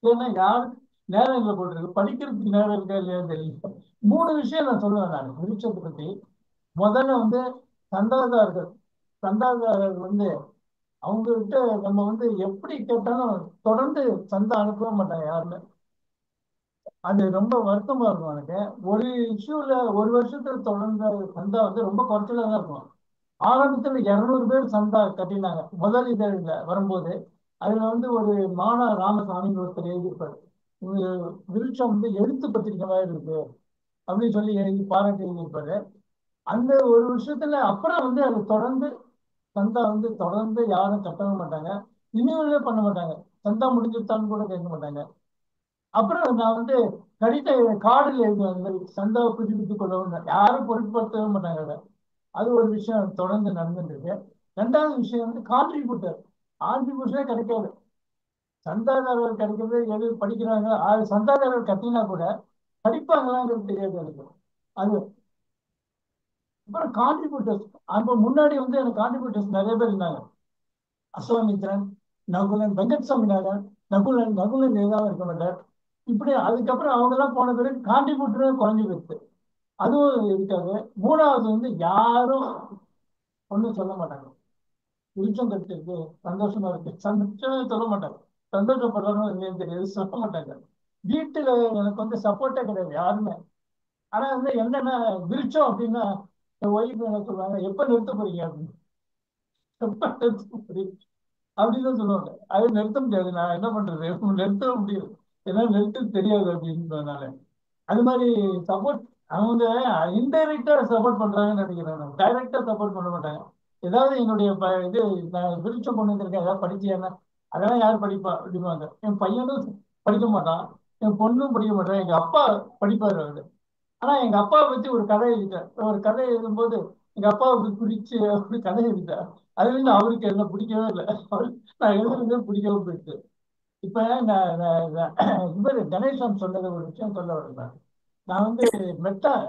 ஏன்னா யாரும் நேரம் இல்லை போட்டிருக்கு, படிக்கிறதுக்கு நேரம் இருக்கா இல்லையா தெரியல. 3 விஷயம் நான் சொல்லுவேன் நான் விருட்சத்தை பத்தி. முதல்ல சந்தாதாரர்கள், சந்தாதாரர்கள் அவங்க கிட்ட நம்ம எப்படி கேட்டாலும் தொடர்ந்து சந்தா அனுப்பவே மாட்டாங்க யாருமே. அது ரொம்ப வருத்தமா இருக்கும் எனக்கு. ஒரு இஷ்யூல ஒரு வருஷத்துல தொடர்ந்த சந்தா ரொம்ப குறைச்சலா தான் இருக்கும். ஆரம்பத்துல 200 பேர் சந்தா கட்டினாங்க முதல் இதழில் வரும்போது. அதுல வந்து ஒரு மானா ராமசாமின்னு ஒருத்தர் எழுதியிருப்பாரு. இது விருட்சம் வந்து எழுத்து பத்திரிக்கை மாதிரி இருக்கு அப்படின்னு சொல்லி எழுதி பாராட்டி எழுதியிருப்பாரு. அந்த ஒரு விஷயத்துல அப்புறம் வந்து அது தொடர்ந்து சந்தா வந்து தொடர்ந்து யாரும் கட்டவும் மாட்டாங்க, இனிமே பண்ண மாட்டாங்க. சந்தா முடிஞ்சுட்டான்னு கூட கேட்க மாட்டாங்க. அப்புறம் நான் வந்து கடித கார்டில் எழுதுவேன், இந்த மாதிரி சந்தாவை புதுப்பித்துக் கொள்ளவும் யாரும் பொருட்படுத்தவே மாட்டாங்க அதை. அது ஒரு விஷயம் தொடர்ந்து நடந்துட்டு இருக்கு. ரெண்டாவது விஷயம் வந்து கான்ட்ரிபியூட்டர். கான்ட்ரிபியூஷனே கிடைக்காது. சந்தாதாரர் கிடைக்கிறது எது படிக்கிறாங்க, அது சந்தாதாரர் கட்டினா கூட படிப்பாங்களாங்கிறது தெரியாது எனக்கு. அது அப்புறம் கான்ட்ரிபியூட்டர்ஸ். அப்போ முன்னாடி வந்து எனக்கு கான்ட்ரிபியூட்டர்ஸ் நிறைய பேர் இருந்தாங்க. அஸ்வாமித்ரன், நகுலன், வெங்கட்சாமி நாயர், நகுலன் நகுலன் ஏதாவது இருக்க மாட்டார். இப்படி அதுக்கப்புறம் அவங்க எல்லாம் போன பிறகு கான்ட்ரிபியூட்டரே குறைஞ்சு போயிடுச்சு. அதுவும் இருக்காது. மூணாவது வந்து யாரும் ஒன்றும் சொல்ல மாட்டாங்க. வெளிச்சம் கிடைச்சிருக்கு, சந்தோஷமா இருக்கு, சந்தோஷமே சொல்ல மாட்டாங்க. சந்தோஷப்படுறாங்க இல்லைன்னு தெரியாது, சொல்ல மாட்டாங்க. வீட்டுல எனக்கு வந்து சப்போர்ட்டே கிடையாது யாருமே. ஆனா வந்து என்னன்னா விருட்சம் அப்படின்னா என் ஒய்ஃப் என்ன சொல்லுவாங்க, எப்ப நிறுத்த போறீங்க அப்படின்னு. எப்ப நிறுத்த போறீங்க அப்படின்னு சொல்லுவாங்க. அது நிறுத்த முடியாது, நான் என்ன பண்றது, நிறுத்த முடியாது, ஏன்னா நிறுத்த தெரியாது அப்படின்றதுனால. அது மாதிரி சப்போர்ட் அவங்க இன்டைரக்டா சப்போர்ட் பண்றாங்கன்னு நினைக்கிறேன். நான் டைரக்டா சப்போர்ட் பண்ண மாட்டாங்க. ஏதாவது என்னுடைய இது நான் விருட்சம் கொண்டு வந்திருக்கேன், ஏதாவது படிச்சியானா, அதெல்லாம் யார் படிப்பா அப்படிம்பாங்க. என் பையனும் படிக்க மாட்டான், என் பொண்ணும் படிக்க மாட்டான், எங்க அப்பா படிப்பாரு அவரு. ஆனா எங்க அப்பாவை பத்தி ஒரு கதை எழுதிட்டார். ஒரு கதை எழுதும்போது எங்க அப்பாவுக்கு பிடிச்சு அப்படி கதை எழுதிட்டார். அதுல இருந்து அவருக்கு என்ன பிடிக்கவே இல்லை. நான் எழுதுறதே பிடிக்கவே போயிட்டு. இப்ப இவர் கணேசன் சொன்னது ஒரு விஷயம் சொல்ல வரேன். நான் வந்து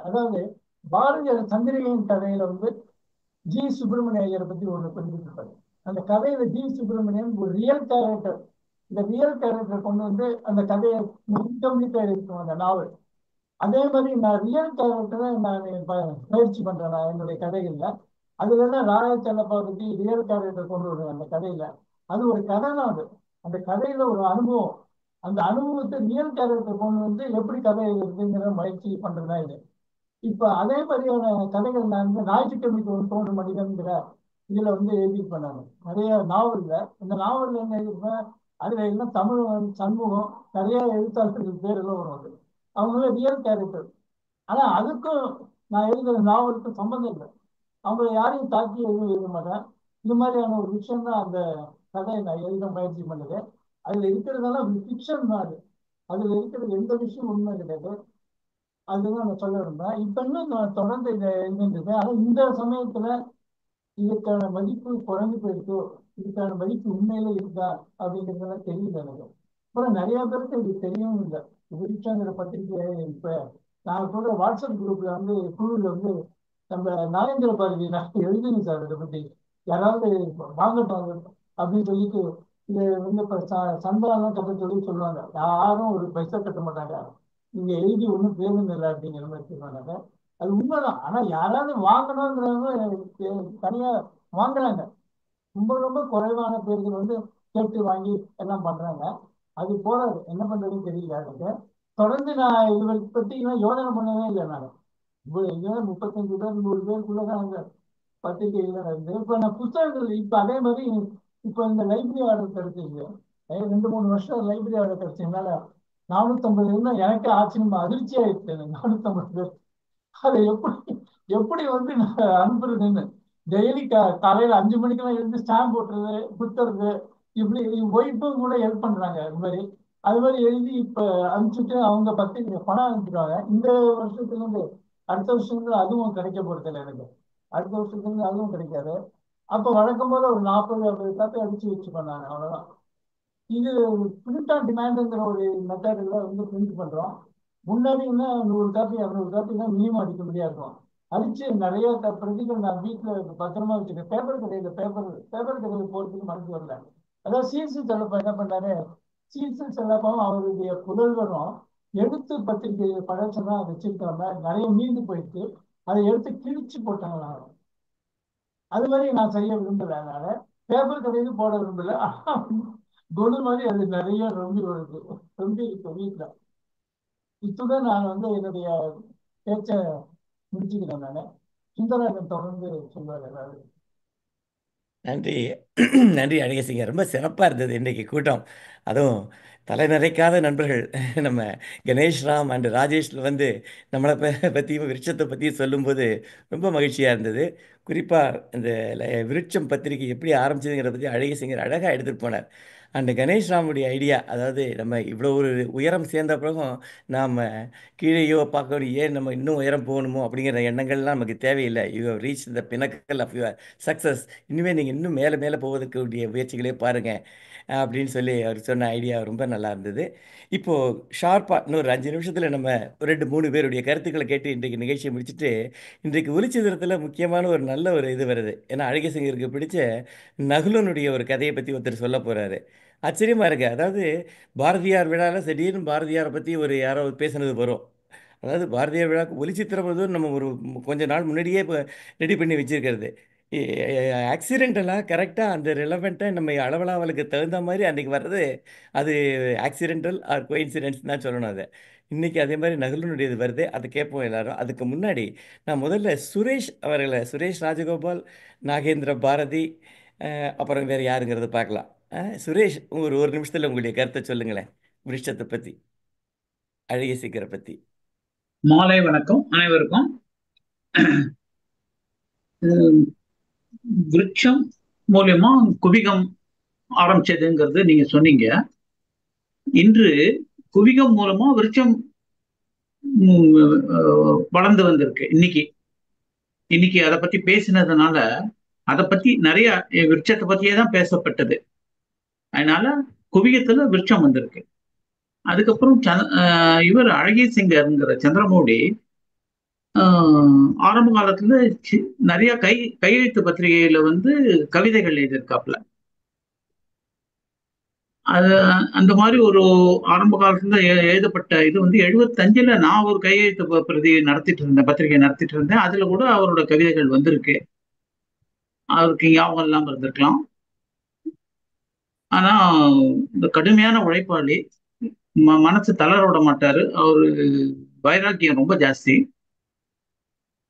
அதாவது பாரதியார் சந்திரிகையின் கதையில வந்து ஜி சுப்பிரமணிய ஐயரை பத்தி ஒன்று குறிப்பிட்டிருப்பாரு. அந்த கதையில ஜி சுப்பிரமணியன் ஒரு ரியல் கேரக்டர். இந்த ரியல் கேரக்டர் கொண்டு வந்து அந்த கதையை இன்கம்ப்ளீட்டா இருக்கும் அந்த நாவல். அதே மாதிரி நான் ரியல் கேரக்டரை நான் பயிற்சி பண்றேன் நான் என்னுடைய கதைகள்ல. அதுல தான் ராய செல்லப்பா பத்தி ரியல் கேரக்டர் கொண்டு வருவேன் அந்த கதையில. அது ஒரு கதை தான் அது. அந்த கதையில ஒரு அனுபவம். அந்த அனுபவத்தை ரியல் கேரக்டர் கொண்டு வந்து எப்படி கதை எழுதுங்கிற முயற்சி பண்றதுதான் இது. இப்ப அதே மாதிரியான கதைகள் நான் வந்து ஞாயிற்றுக்கிழமைக்கு ஒரு தோன்றும் மனிதன்கிற இதுல வந்து எழுதியிருப்பேன் நான் நிறைய நாவல்ல. இந்த நாவல்ல என்ன எழுதியிருப்பேன், அதுல எல்லாம் தமிழ் சண்முகம் நிறைய எழுத்தாளர்கள் பேர் எல்லாம் வரும் அது. அவங்கள ரியல் கேரக்டர். ஆனா அதுக்கும் நான் எழுதுற நாவலுக்கும் சம்மந்தம் இல்லை. அவங்கள யாரையும் தாக்கி எதுவும் எழுத மாட்டேன். இந்த மாதிரியான ஒரு விஷயம் தான் அந்த கதையை நான் எழுத முயற்சி பண்ணுது. அதுல இருக்கிறதெல்லாம் ஃபிக்ஷன் தான் அது. அதுல இருக்கிற எந்த விஷயம் உண்மை கிடையாது. அதுதான் நான் சொல்ல இருந்தேன். இப்ப இன்னும் நான் தொடர்ந்து இதை எழுதிட்டு. ஆனா இந்த சமயத்துல இதுக்கான மதிப்பு குறைஞ்சு போயிருக்கு, இதுக்கான மதிப்பு உண்மையில இருக்கா அப்படிங்கிறதெல்லாம் தெரியல எனக்கு. அப்புறம் நிறைய பேருக்கு இது தெரியவும் இல்லை. விருட்சங்கிற பத்திரிகை இப்ப நான் கூட வாட்ஸ்அப் குரூப்ல வந்து குழுவில் வந்து நம்ம நாகேந்திர பாரதி நான் எழுதுங்க சார் இதை பத்தி, யாராவது வாங்கட்டும் அப்படின்னு சொல்லிட்டு. இது வந்து இப்ப சந்தாலாம் கட்ட சொல்லி சொல்லுவாங்க, யாரும் ஒரு பைசா கட்ட மாட்டாங்க, நீங்க எழுதி ஒன்றும் பிரயோஜனம் இல்லை அப்படிங்கிற மாதிரி சொல்லுவாங்க. அது உண்மைதான். ஆனா யாராவது வாங்கணுங்கிறவங்க தனியா வாங்குறாங்க. ரொம்ப ரொம்ப குறைவான பேர்கள் வந்து கேட்டு வாங்கி எல்லாம் பண்றாங்க. அது போறாது, என்ன பண்றதுன்னு தெரியல எனக்கு. தொடர்ந்து நான் இதை பத்தி யோசனை பண்ணவே இல்லை நான். 35 பேர் 100 பேருக்குள்ளதான் அந்த பத்திரிகைகள் இருந்து. இப்ப நான் புத்தகங்கள் இப்ப அதே மாதிரி இப்ப இந்த லைப்ரரி ஆர்டர் கிடைச்சிருக்கு. 2 3 வருஷம் லைப்ரரி ஆர்டர் கிடைச்சதுனால 450 இருந்தா எனக்கு ஆச்சரியமா அதிர்ச்சி ஆயிடுச்சு. 450 அதை எப்படி எப்படி வந்து நான் அனுப்புறதுன்னு. டெய்லி காலையில 5 மணிக்கெல்லாம் எழுந்து ஸ்டாம்ப் போட்டுறது, குத்துறது, இப்படி ஒய்ஃபும் கூட ஹெல்ப் பண்றாங்க. அது மாதிரி அது மாதிரி எழுதி இப்ப அனுப்பிச்சுட்டு அவங்க பத்திரிக்கை பணம் அனுப்பிடுவாங்க. இந்த வருஷத்துல இருந்து அடுத்த வருஷத்துல அதுவும் கிடைக்க போறதில்லை எனக்கு. அடுத்த வருஷத்துல இருந்து அதுவும் கிடைக்காது. அப்ப வழக்கம் போல ஒரு 40 50 காப்பி அடிச்சு வச்சு பண்ணாங்க, அவ்வளவுதான். இது பிரிண்ட் ஆன் டிமாண்ட்ங்கிற ஒரு மெத்தட்ல வந்து பிரிண்ட் பண்றோம். முன்னாடி என்ன 100 காப்பி 200 காப்பி தான் மினிமம் அடிக்க முடியாது இருக்கும். அடிச்சு நிறைய பிரதிகள் நான் வீட்டுல பத்திரமா வச்சிருக்கேன். பேப்பர் கடையில போறதுக்கு மனசு வரல. அதாவது சீசு செல்லப்பா என்ன பண்ணாரு, சீசு செல்லப்பாவும் அவருடைய புதல்வரும் எழுத்து பத்திரிகை பழசம் தான் வச்சிருக்காங்க, நிறைய மீந்து போயிட்டு அதை எடுத்து கிழிச்சு போட்டாங்களா. அது மாதிரி நான் செய்ய விரும்பல. அதனால பேப்பர் கடையில போட விரும்பல. ஆனா கொடு மாதிரி அது நிறைய ரொம்ப வருது, ரொம்ப இருக்கு வீட்டுல. இத்துடன் நான் வந்து என்னுடைய பேச்சை முடிச்சுக்கிறேன். நான் சுந்தரராஜன் தொடர்ந்து சொல்வார் ஏதாவது. நன்றி. நன்றி அழகேசிங்க. ரொம்ப சிறப்பாக இருந்தது இன்றைக்கு கூட்டம். அதுவும் தலை நிறைக்காத நண்பர்கள் நம்ம கணேஷ் ராம் அண்ட் ராஜேஷ் வந்து நம்மளை பற்றியும் விருட்சத்தை பற்றியும் சொல்லும்போது ரொம்ப மகிழ்ச்சியாக இருந்தது. குறிப்பாக இந்த விருட்சம் பத்திரிகை எப்படி ஆரம்பிச்சதுங்கிறத பற்றி அழகேசிங்கர் அழகாக எடுத்துகிட்டு போனார். அண்ட் கணேஷ் ராமுடைய ஐடியா, அதாவது நம்ம இவ்வளோ ஒரு உயரம் சேர்ந்த பிறகும் நாம் கீழேயோ பார்க்கணும், ஏன் நம்ம இன்னும் உயரம் போகணுமோ அப்படிங்கிற எண்ணங்கள்லாம் நமக்கு தேவையில்லை. You have reach the pinnacle of your success. இனிமேல் நீங்கள் இன்னும் மேலே மேலே போவதற்குரிய முயற்சிகளே பாருங்கள் அப்படின்னு சொல்லி அவர் சொன்ன ஐடியா ரொம்ப நல்லா இருந்தது. இப்போது ஷார்ப்பாக இன்னொரு 5 நிமிஷத்தில் நம்ம ஒரு 2-3 பேருடைய கருத்துக்களை கேட்டு இன்றைக்கு நிகழ்ச்சியை முடிச்சுட்டு, இன்றைக்கு ஒலிச்சித்திரத்தில் முக்கியமான ஒரு நல்ல ஒரு இது வருது. ஏன்னா அழகேசிங்கருக்கு பிடிச்ச நகுலனுடைய ஒரு கதையை பற்றி ஒருத்தர் சொல்ல போகிறாரு. ஆச்சரியமாக இருக்கு. அதாவது பாரதியார் விழாவில் திடீர்னு பாரதியாரை பற்றி ஒரு யாரோ பேசுனது வரும். அதாவது பாரதியார் விழாவுக்கு ஒலிச்சித்திரம் வந்து நம்ம ஒரு கொஞ்ச நாள் முன்னாடியே இப்போ ரெடி பண்ணி வச்சிருக்கிறது. ஆக்சிடென்டலாக கரெக்டாக அந்த ரிலவெண்ட்டாக நம்ம அளவலாவலுக்கு தகுந்த மாதிரி அன்றைக்கி வர்றது, அது ஆக்சிடென்டல் ஆர் கோயின்சிடென்ஸ் தான் சொல்லணும் அதை. இன்றைக்கி அதே மாதிரி நகுலனுடையது வருது, அதை கேட்போம் எல்லாரும். அதுக்கு முன்னாடி நான் முதல்ல சுரேஷ் அவர்களை, சுரேஷ் ராஜகோபால், நாகேந்திர பாரதி, அப்புறம் வேறு யாருங்கிறத பார்க்கலாம். சுரேஷ், ஒரு நிமிஷத்தில் உங்களுடைய கருத்தை சொல்லுங்களேன் விருட்சத்தை பற்றி, அழகிய சீக்கிரை பற்றி. மாலை வணக்கம் அனைவருக்கும். விருட்சம் மூலியமா குவிகம் ஆரம்பிச்சதுங்கிறது நீங்க சொன்னீங்க. இன்று குவிகம் மூலமா விருட்சம் வளர்ந்து வந்திருக்கு. இன்னைக்கு அதை பத்தி பேசினதுனால அதை பத்தி நிறைய விருட்சத்தை பத்தியே தான் பேசப்பட்டது. அதனால குவிகத்துல விருட்சம் வந்திருக்கு. அதுக்கப்புறம் இவர் அழகிய சிங்கர்ங்கிற சந்திரமௌழி ஆரம்ப காலத்துல நிறைய கையெழுத்து பத்திரிகையில வந்து கவிதைகள் எழுதியிருக்காப்புல. அது அந்த மாதிரி ஒரு ஆரம்ப காலத்துல எழுதப்பட்ட இது வந்து 75ல நான் ஒரு கையெழுத்து பிரதி நடத்திட்டு இருந்தேன், பத்திரிகை நடத்திட்டு இருந்தேன். அதுல கூட அவரோட கவிதைகள் வந்திருக்கு. அவருக்கு ஞாபகம் இல்லாம இருந்திருக்கலாம். ஆனா இந்த கடுமையான உழைப்பாளி, மனசு தளர விட மாட்டாரு. அவரு வைராக்கியம் ரொம்ப ஜாஸ்தி.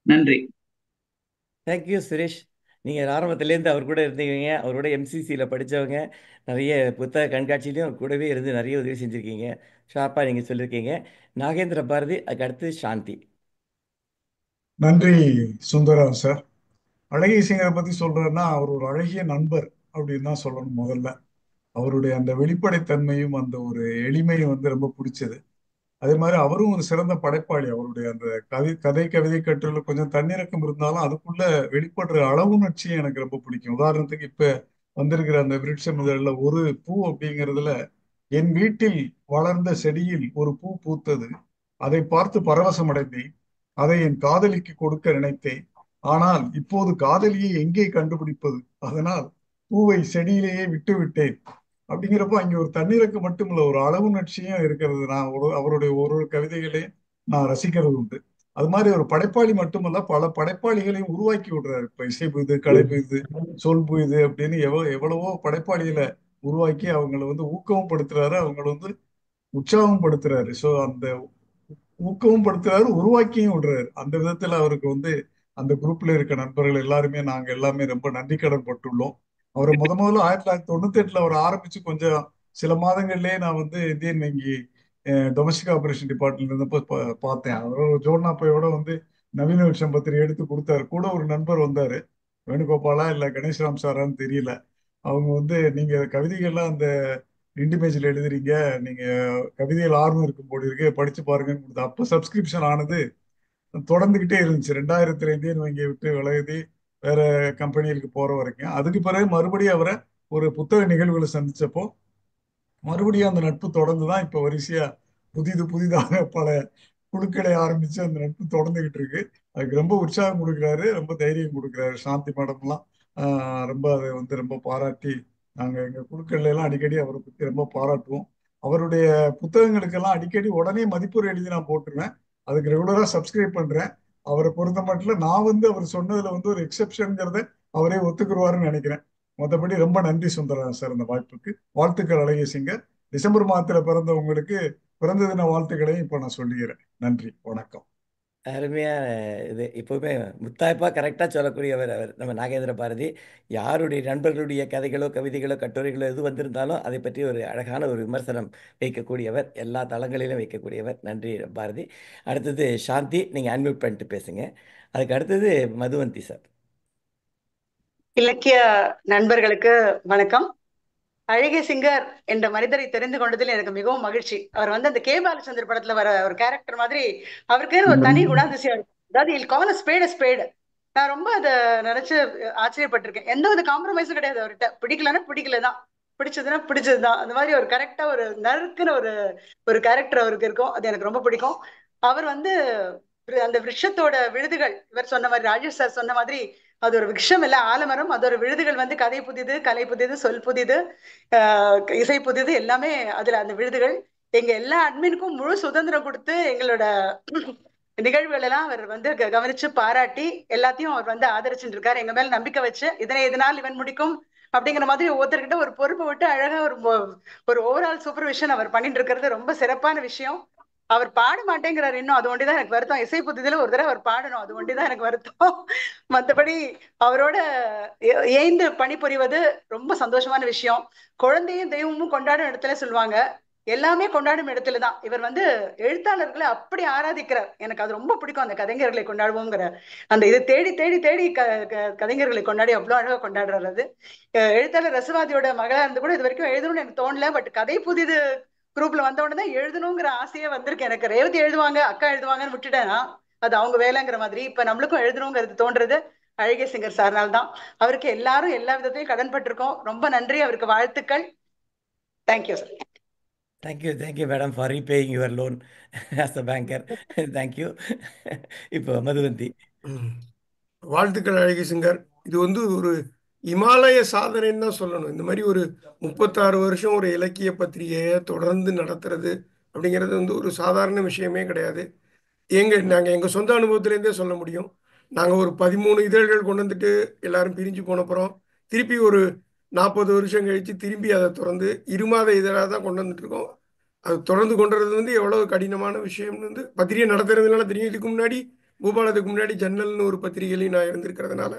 நன்றி. தேங்க்யூ சுரேஷ். நீங்கள் ஆரம்பத்துலேருந்து அவர் கூட இருந்தீங்க, அவரோட எம்சிசியில் படித்தவங்க, நிறைய புத்தக கண்காட்சியிலையும் அவர் கூடவே இருந்து நிறைய உதவி செஞ்சுருக்கீங்க. ஷார்ப்பாக நீங்கள் சொல்லியிருக்கீங்க. நாகேந்திர பாரதி, அதுக்கு அடுத்து சாந்தி. நன்றி சுந்தரம் சார். அழகிய சிங்கரை பத்தி சொல்றேன்னா அவர் ஒரு அழகிய நண்பர் அப்படின்னு தான் சொல்லணும். முதல்ல அவருடைய அந்த வெளிப்படைத்தன்மையும் அந்த ஒரு எளிமையும் வந்து ரொம்ப பிடிச்சது. அதே மாதிரி அவரும் ஒரு சிறந்த படைப்பாளி. அவருடைய அந்த கவிதை கட்டுரையில கொஞ்சம் தன்னிறக்கம் இருந்தாலும் அதுக்குள்ள வெளிப்படுற அளவுணர்ச்சியும் எனக்கு ரொம்ப பிடிக்கும். உதாரணத்துக்கு இப்ப வந்திருக்கிற அந்த விருட்சம் இதழில் ஒரு பூ அப்படிங்கிறதுல, என் வீட்டில் வளர்ந்த செடியில் ஒரு பூ பூத்தது, அதை பார்த்து பரவசம் அடைந்தேன், அதை என் காதலிக்கு கொடுக்க நினைத்தேன், ஆனால் இப்போது காதலியை எங்கே கண்டுபிடிப்பது, அதனால் பூவை செடியிலேயே விட்டு விட்டேன். அப்படிங்கிறப்போ அங்கே ஒரு தண்ணீருக்கு மட்டுமில்ல, ஒரு அளவுணர்ச்சியும் இருக்கிறது. நான் அவருடைய ஒரு கவிதைகளையும் நான் ரசிக்கிறது உண்டு. அது மாதிரி ஒரு படைப்பாளி மட்டுமல்ல, பல படைப்பாளிகளையும் உருவாக்கி விடுறாரு. இப்ப இசை புயுது, கலை புயுது, சொல் புயுது அப்படின்னு எவ்வளவோ படைப்பாளிகளை உருவாக்கி அவங்களை வந்து ஊக்கமும் படுத்துறாரு, அவங்களை வந்து உற்சாகம் படுத்துறாரு. ஸோ அந்த ஊக்கமும் படுத்துறாரு, உருவாக்கியும் விடுறாரு. அந்த விதத்துல அவருக்கு வந்து அந்த குரூப்ல இருக்க நண்பர்கள் எல்லாருமே நாங்க எல்லாமே ரொம்ப நன்றி கடன் பட்டுள்ளோம். அவரை முதல்ல 1998 அவர் ஆரம்பிச்சு கொஞ்சம் சில மாதங்கள்லயே நான் வந்து இந்தியன் வங்கி டொமஸ்டிக் ஆபரேஷன் டிபார்ட்மெண்ட்ல இருந்தப்போ பார்த்தேன். அவரோட ஜோர்னா பையோட வந்து நவீன விஷயம் பத்திரிகை எடுத்து கொடுத்தாரு. கூட ஒரு நண்பர் வந்தாரு, வேணுகோபாலா இல்ல கணேஷ்ராம் சாரான்னு தெரியல. அவங்க வந்து நீங்க கவிதைகள்லாம் அந்த இண்டிமேஜ்ல எழுதுறீங்க, நீங்க கவிதைகள் ஆர்வம் இருக்கும் போல இருக்கு, படிச்சு பாருங்கன்னு கொடுத்தா. அப்போ சப்ஸ்கிரிப்ஷன் ஆனது தொடர்ந்துகிட்டே இருந்துச்சு. 2000 இந்தியன் வங்கியை விட்டு விலகி வேற கம்பெனிகளுக்கு போற வரைக்கும். அதுக்கு பிறகு மறுபடியும் அவரை ஒரு புத்தக நிகழ்வுகளை சந்திச்சப்போ மறுபடியும் அந்த நட்பு தொடர்ந்துதான் இப்ப வரிசையா புதிதாக பல குழுக்களை ஆரம்பிச்சு அந்த நட்பு தொடர்ந்துகிட்டு இருக்கு. அதுக்கு ரொம்ப உற்சாகம் கொடுக்குறாரு, ரொம்ப தைரியம் கொடுக்குறாரு. சாந்தி மேடம்லாம் ரொம்ப அதை வந்து ரொம்ப பாராட்டி, நாங்க எங்க குழுக்கள்ல எல்லாம் அடிக்கடி அவரை பத்தி ரொம்ப பாராட்டுவோம். அவருடைய புத்தகங்களுக்கெல்லாம் அடிக்கடி உடனே மதிப்புரை எழுதி நான் போட்டுருவேன். அதுக்கு ரெகுலரா சப்ஸ்கிரைப் பண்றேன். அவரை பொறுத்த மட்டும் நான் வந்து அவர் சொன்னதுல வந்து ஒரு எக்ஸெப்ஷன்ங்கிறத அவரே ஒத்துக்குருவாருன்னு நினைக்கிறேன். மற்றபடி ரொம்ப நன்றி சுந்தரம் சார் இந்த வாய்ப்புக்கு. வாழ்த்துக்கள் அழகிய சிங்கர். டிசம்பர் மாதத்துல பிறந்தவங்களுக்கு பிறந்த தின வாழ்த்துக்களையும் இப்ப நான் சொல்லுகிறேன். நன்றி, வணக்கம். அருமையான இது. எப்பவுமே முத்தாய்ப்பா கரெக்டாக சொல்லக்கூடியவர் அவர் நம்ம நாகேந்திர பாரதி. யாருடைய நண்பர்களுடைய கதைகளோ கவிதைகளோ கட்டுரைகளோ எது வந்திருந்தாலும் அதை பற்றி ஒரு அழகான ஒரு விமர்சனம் வைக்கக்கூடியவர், எல்லா தளங்களிலும் வைக்கக்கூடியவர். நன்றி பாரதி. அடுத்தது சாந்தி, நீங்கள் அன்மியூட் பண்ணிட்டு பேசுங்க. அதுக்கு அடுத்தது மதுவந்தி சார். இலக்கிய நண்பர்களுக்கு வணக்கம். அழகிய சிங்கர் என்ற மனிதரை தெரிந்து கொண்டதில் எனக்கு மிகவும் மகிழ்ச்சி. அவர் வந்து அந்த கே பாலச்சந்தர் படத்துல வர ஒரு கேரக்டர் மாதிரி அவருக்கு ஒரு தனி குணாதிசயம் இருக்கும். அதாவது இல் கால் ஸ்பேடு ஸ்பேடு. நான் ரொம்ப அதை நினைச்சு ஆச்சரியப்பட்டிருக்கேன். எந்த ஒரு காம்ப்ரமைஸும் கிடையாது அவர்கிட்ட. பிடிக்கலன்னா பிடிக்கலதான், பிடிச்சதுன்னா பிடிச்சதுதான். அந்த மாதிரி ஒரு கரெக்டா ஒரு நறுக்குன்னு ஒரு ஒரு கேரக்டர் அவருக்கு இருக்கும். அது எனக்கு ரொம்ப பிடிக்கும். அவர் வந்து அந்த விருஷத்தோட விழுதுகள், இவர் சொன்ன மாதிரி, ராஜேஷ் சார் சொன்ன மாதிரி, அது ஒரு விருஷம் இல்ல, ஆலமரம். அது ஒரு விழுதுகள் வந்து கதை புதிது, கலை புதிது, சொல் புதிது, இசை புதிது, எல்லாமே அதுல அந்த விழுதுகள். எங்க எல்லா அட்மினுக்கும் முழு சுதந்திரம் கொடுத்து எங்களோட நிகழ்வுகள் எல்லாம் அவர் வந்து கவனிச்சு பாராட்டி எல்லாத்தையும் அவர் வந்து ஆதரிச்சுட்டு இருக்காரு. எங்க மேல நம்பிக்கை வச்சு இதனை எதனால் இவன் முடிக்கும் அப்படிங்கிற மாதிரி ஒவ்வொருத்தர்கிட்ட ஒரு பொறுப்பை விட்டு அழகா ஒரு ஓவரால் சூப்பர்விஷன் அவர் பண்ணிட்டு இருக்கிறது ரொம்ப சிறப்பான விஷயம். அவர் பாட மாட்டேங்கிறாரு இன்னும், அது ஒண்டிதான் எனக்கு வருத்தம். இசை புத்திதுல ஒரு தடவை அவர் பாடணும், அது ஒண்டிதான் எனக்கு வருத்தம். மற்றபடி அவரோட ஏய்ந்து பணிபுரிவது ரொம்ப சந்தோஷமான விஷயம். குழந்தையும் தெய்வமும் கொண்டாடும் இடத்துல சொல்லுவாங்க, எல்லாமே கொண்டாடும் இடத்துலதான். இவர் வந்து எழுத்தாளர்களை அப்படி ஆராதிக்கிறார். எனக்கு அது ரொம்ப பிடிக்கும். அந்த கதைஞர்களை கொண்டாடுவோங்கிற அந்த இது தேடி தேடி தேடி கதைஞர்களை கொண்டாடி அவ்வளவு அழகா கொண்டாடுறாரு. அது எழுத்தாளர் ரசவாதியோட மகளா இருந்து கூட இது வரைக்கும் எழுதணும்னு எனக்கு தோணல. பட் கதை புதிது குரூப்ல வந்த உடனே தான் எழுதணுங்கிற ஆசையே வந்திருக்கு எனக்கு. ரேவதி எழுதுவாங்க, அக்கா எழுதுவாங்கன்னு விட்டுட்டேன்னா அது அவங்க வேலைங்கிற மாதிரி. இப்ப நம்மளுக்கும் எழுதணுங்கிறது தோன்றது அழகிய சிங்கர் சார்னால் தான். அவருக்கு எல்லாரும் எல்லா விதத்தையும் கடன்பட்டிருக்கோம். ரொம்ப நன்றி, அவருக்கு வாழ்த்துக்கள். Thank you sir. Thank you madam for repaying your loan as a banker. Thank you. இப்போ மதுவந்தி. வாழ்த்துக்கள் அழகிய சிங்கர். இது வந்து ஒரு இமாலய சாதனைன்னு தான் சொல்லணும். இந்த மாதிரி ஒரு 36 வருஷம் ஒரு இலக்கிய பத்திரிகையை தொடர்ந்து நடத்துறது அப்படிங்கிறது வந்து ஒரு சாதாரண விஷயமே கிடையாது. நாங்கள் எங்கள் சொந்த அனுபவத்திலேருந்தே சொல்ல முடியும். நாங்கள் ஒரு 13 இதழ்கள் கொண்டு வந்துட்டு எல்லாரும் பிரிஞ்சு போனப்புறம் திருப்பி ஒரு 40 வருஷம் கழித்து திரும்பி அதை தொடர்ந்து 2 மாத இதழாக தான் கொண்டு வந்துட்டு இருக்கோம். அது தொடர்ந்து கொண்டுறது வந்து எவ்வளவு கடினமான விஷயம்னு வந்து பத்திரிகை நடத்துறதுனால தெரியும். இதுக்கு முன்னாடி பூபாலத்துக்கு முன்னாடி ஜன்னல்னு ஒரு பத்திரிகையிலையும் நான் இருந்திருக்கிறதுனால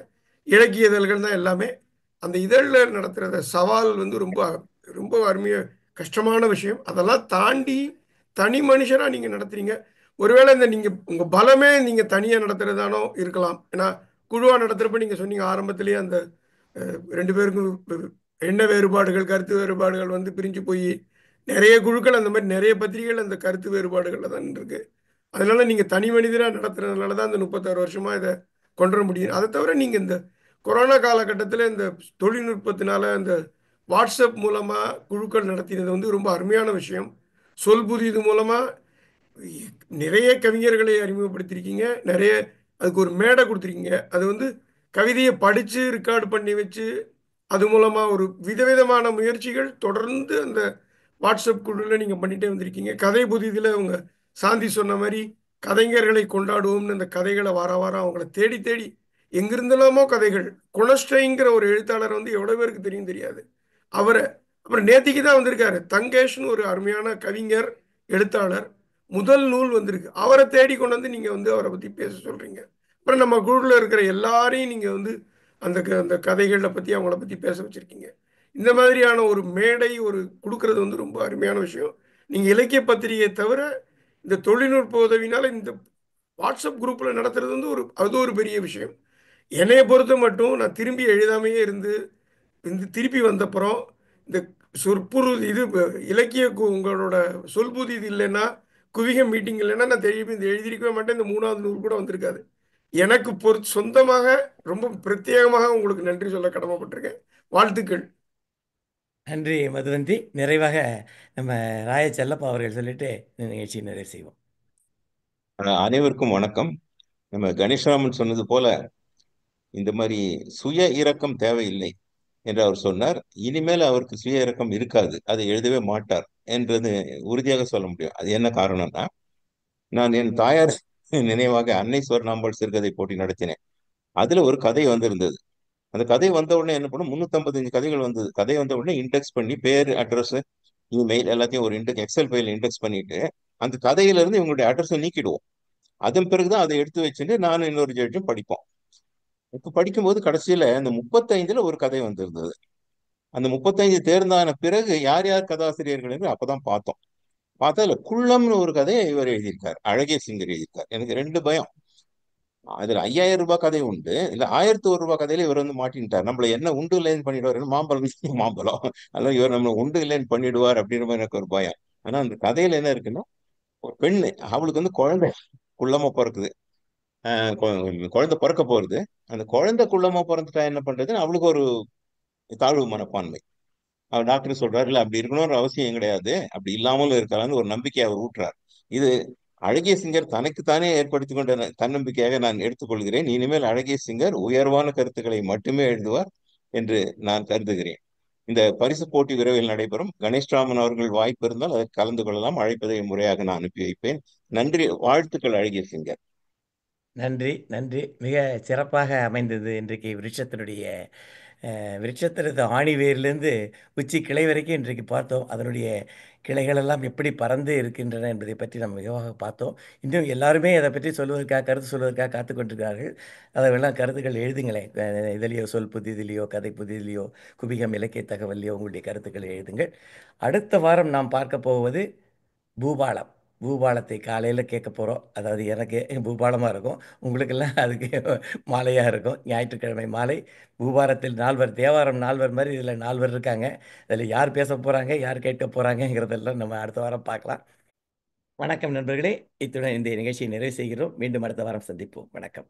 இலக்கிய இதழ்கள் தான் எல்லாமே. அந்த இதழில் நடத்துகிற சவால் வந்து ரொம்ப ரொம்ப அருமையாக கஷ்டமான விஷயம். அதெல்லாம் தாண்டி தனி மனுஷராக நீங்கள் நடத்துறீங்க. ஒருவேளை இந்த நீங்கள் உங்கள் பலமே நீங்கள் தனியாக நடத்துகிறதானோ இருக்கலாம். ஏன்னா குழுவாக நடத்துகிறப்ப நீங்கள் சொன்னீங்க ஆரம்பத்திலேயே அந்த 2 பேருக்கும் எண்ண வேறுபாடுகள், கருத்து வேறுபாடுகள் வந்து பிரிஞ்சு போய் நிறைய குழுக்கள் அந்த மாதிரி நிறைய பத்திரிகைகள் அந்த கருத்து வேறுபாடுகளில் தான் இருக்கு. அதனால நீங்கள் தனி மனிதராக நடத்துறதுனால தான் இந்த 36 வருஷமாக இதை கொண்டு வர முடியும். அதை தவிர நீங்கள் இந்த கொரோனா காலகட்டத்தில் இந்த தொழில்நுட்பத்தினால இந்த வாட்ஸ்அப் மூலமாக குழுக்கள் நடத்தினது வந்து ரொம்ப அருமையான விஷயம். சொல் புதிது மூலமாக நிறைய கவிஞர்களை அறிமுகப்படுத்தியிருக்கீங்க. நிறைய அதுக்கு ஒரு மேடை கொடுத்துருக்கீங்க. அது வந்து கவிதையை படித்து ரெக்கார்டு பண்ணி வச்சு அது மூலமாக ஒரு விதவிதமான முயற்சிகள் தொடர்ந்து அந்த வாட்ஸ்அப் குழுவில் நீங்கள் பண்ணிகிட்டே வந்திருக்கீங்க. கதை புதிதில் அவங்க சாந்தி சொன்ன மாதிரி கதைஞர்களை கொண்டாடுவோம்னு அந்த கதைகளை வார வாரம் அவங்கள தேடி தேடி எங்கிருந்தெல்லாமோ கதைகள். குணஸ்டைங்கிற ஒரு எழுத்தாளர் வந்து எவ்வளோ பேருக்கு தெரியாது. அப்புறம் நேத்திக்கு தான் வந்திருக்காரு தங்கேஷ்னு ஒரு அருமையான கவிஞர் எழுத்தாளர். முதல் நூல் வந்திருக்கு. அவரை தேடி கொண்டு வந்து நீங்கள் வந்து அவரை பற்றி பேச சொல்கிறீங்க. அப்புறம் நம்ம குழுவில் இருக்கிற எல்லாரையும் நீங்கள் வந்து அந்த கதைகளை பற்றி அவங்கள பற்றி பேச வச்சுருக்கீங்க. இந்த மாதிரியான ஒரு மேடை ஒரு கொடுக்கறது வந்து ரொம்ப அருமையான விஷயம். நீங்கள் இலக்கிய பத்திரிகையை தவிர இந்த தொழில்நுட்ப உதவினால இந்த வாட்ஸ்அப் குரூப்பில் நடத்துறது வந்து அது ஒரு பெரிய விஷயம். என்னைய பொறுத்த மட்டும் நான் திரும்பி எழுதாமையே இருந்து திருப்பி வந்தப்புறம் இந்த சொற்பொரு இது இலக்கிய உங்களோட சொல்புதி இது இல்லைன்னா, குவிகம் மீட்டிங் இல்லைன்னா நான் திரும்பி இந்த எழுதியிருக்கவே மாட்டேன். இந்த 3வது நூல் கூட வந்திருக்காது. எனக்கு சொந்தமாக ரொம்ப பிரத்யேகமாக உங்களுக்கு நன்றி சொல்ல கடமைப்பட்டிருக்கேன். வாழ்த்துக்கள். நன்றி மதுவந்தி. நிறைவாக நம்ம ராய செல்லப்பா அவர்கள் சொல்லிட்டு இந்த நிகழ்ச்சியை நிறைவு செய்வோம். அனைவருக்கும் வணக்கம். நம்ம கணேஷ்ராமன் சொன்னது போல இந்த மாதிரி சுய இரக்கம் தேவையில்லை என்று அவர் சொன்னார். இனிமேல் அவருக்கு சுய இரக்கம் இருக்காது, அதை எழுதவே மாட்டார் என்றது உறுதியாக சொல்ல முடியும். அது என்ன காரணம்னா, நான் என் தாயார் நினைவாக அன்னை ஸ்வர்ணாம்பாள் சிறுகதை போட்டி நடத்தினேன். அதுல ஒரு கதை வந்திருந்தது. அந்த கதை வந்த உடனே என்ன பண்ணும், 355 கதைகள் வந்தது. கதை வந்த உடனே இண்டெக்ஸ் பண்ணி பேர், அட்ரஸ், இமெயில் எல்லாத்தையும் ஒரு எக்ஸல் ஃபைல் இண்டெக்ஸ் பண்ணிட்டு அந்த கதையிலிருந்து இவங்களுடைய அட்ரஸை நீக்கிடுவோம். அதன் பிறகுதான் அதை எடுத்து வச்சுட்டு நானும் இன்னொரு ஜட்ஜும் படிப்போம். இப்ப படிக்கும்போது கடைசியில அந்த 35ல ஒரு கதை வந்திருந்தது. அந்த 35 தேர்ந்தான பிறகு யார் யார் கதாசிரியர்கள் என்று அப்பதான் பார்த்தோம். பார்த்தா அதுல குள்ளம்னு ஒரு கதையை இவர் எழுதியிருக்கார், அழகிய சிங்கர் எழுதியிருக்கார். எனக்கு ரெண்டு பயம். அதுல 5000 ரூபாய் கதை உண்டு, இல்ல 1001 ரூபாய் கதையில இவர் வந்து மாட்டின்ட்டார். நம்மள என்ன உண்டு இல்லைன்னு பண்ணிடுவார், மாம்பழம் மாம்பழம், அதெல்லாம் இவர் நம்ம உண்டு இல்லைன்னு பண்ணிடுவார் அப்படின்ற மாதிரி எனக்கு ஒரு பயம். ஆனா அந்த கதையில என்ன இருக்குன்னா, ஒரு பெண்ணு, அவளுக்கு வந்து குழந்தை குள்ளமா பிறக்குது. குழந்தை பிறக்க போறது. அந்த குழந்தை குள்ளமா பிறந்துட்டா என்ன பண்றது, அவளுக்கு ஒரு தாழ்வு மனப்பான்மை. அவர் டாக்டர் சொல்றாரு, இல்ல அப்படி இருக்கணும்ன்ற அவசியம் கிடையாது, அப்படி இல்லாமலும் இருக்கலாம்னு ஒரு நம்பிக்கையை அவர் ஊட்டுறார். இது அழகிய சிங்கர் தனக்குத்தானே ஏற்படுத்திக் கொண்ட தன்னம்பிக்கையாக நான் எடுத்துக்கொள்கிறேன். இனிமேல் அழகிய சிங்கர் உயர்வான கருத்துக்களை மட்டுமே எழுதுவார் என்று நான் கருதுகிறேன். இந்த பரிசு போட்டி விரைவில் நடைபெறும். கணேஷ்ராமன் அவர்கள் வாய்ப்பு இருந்தால் அதில் கலந்து கொள்ளலாம். அழைப்பதை முறையாக நான் அனுப்பி வைப்பேன். நன்றி, வாழ்த்துக்கள் அழகிய சிங்கர். நன்றி, நன்றி. மிக சிறப்பாக அமைந்தது இன்றைக்கு விருட்சத்தினுடைய விருட்சத்தினது ஆணி வேர்லேருந்து உச்சி கிளை வரைக்கும் இன்றைக்கு பார்த்தோம். அதனுடைய கிளைகளெல்லாம் எப்படி பறந்து இருக்கின்றன என்பதை பற்றி நம்ம மிகவாக பார்த்தோம். இன்னும் எல்லாருமே அதை பற்றி சொல்வதற்காக, கருத்து சொல்வதற்காக காத்து கொண்டிருக்கிறார்கள். அதெல்லாம் கருத்துக்கள் எழுதுங்களேன். இதிலேயோ, சொல் புதிதிலேயோ, கதை புதிதிலேயோ, குபிகம் இலக்கிய தகவல்லையோ உங்களுடைய கருத்துக்களை எழுதுங்கள். அடுத்த வாரம் நாம் பார்க்க போவது பூபாலம். பூபாலத்தை காலையில் கேட்க போகிறோம். அதாவது எனக்கு பூபாலமாக இருக்கும், உங்களுக்கெல்லாம் அதுக்கு மாலையாக இருக்கும். ஞாயிற்றுக்கிழமை மாலை பூபாலத்தில் 4 தேவாரம் 4 மாதிரி இதில் 4 இருக்காங்க. அதில் யார் பேச போகிறாங்க, யார் கேட்க போகிறாங்கங்கிறதெல்லாம் நம்ம அடுத்த வாரம் பார்க்கலாம். வணக்கம் நண்பர்களே, இத்துடன் இந்த நிகழ்ச்சியை நிறைவு செய்கிறோம். மீண்டும் அடுத்த வாரம் சந்திப்போம். வணக்கம்.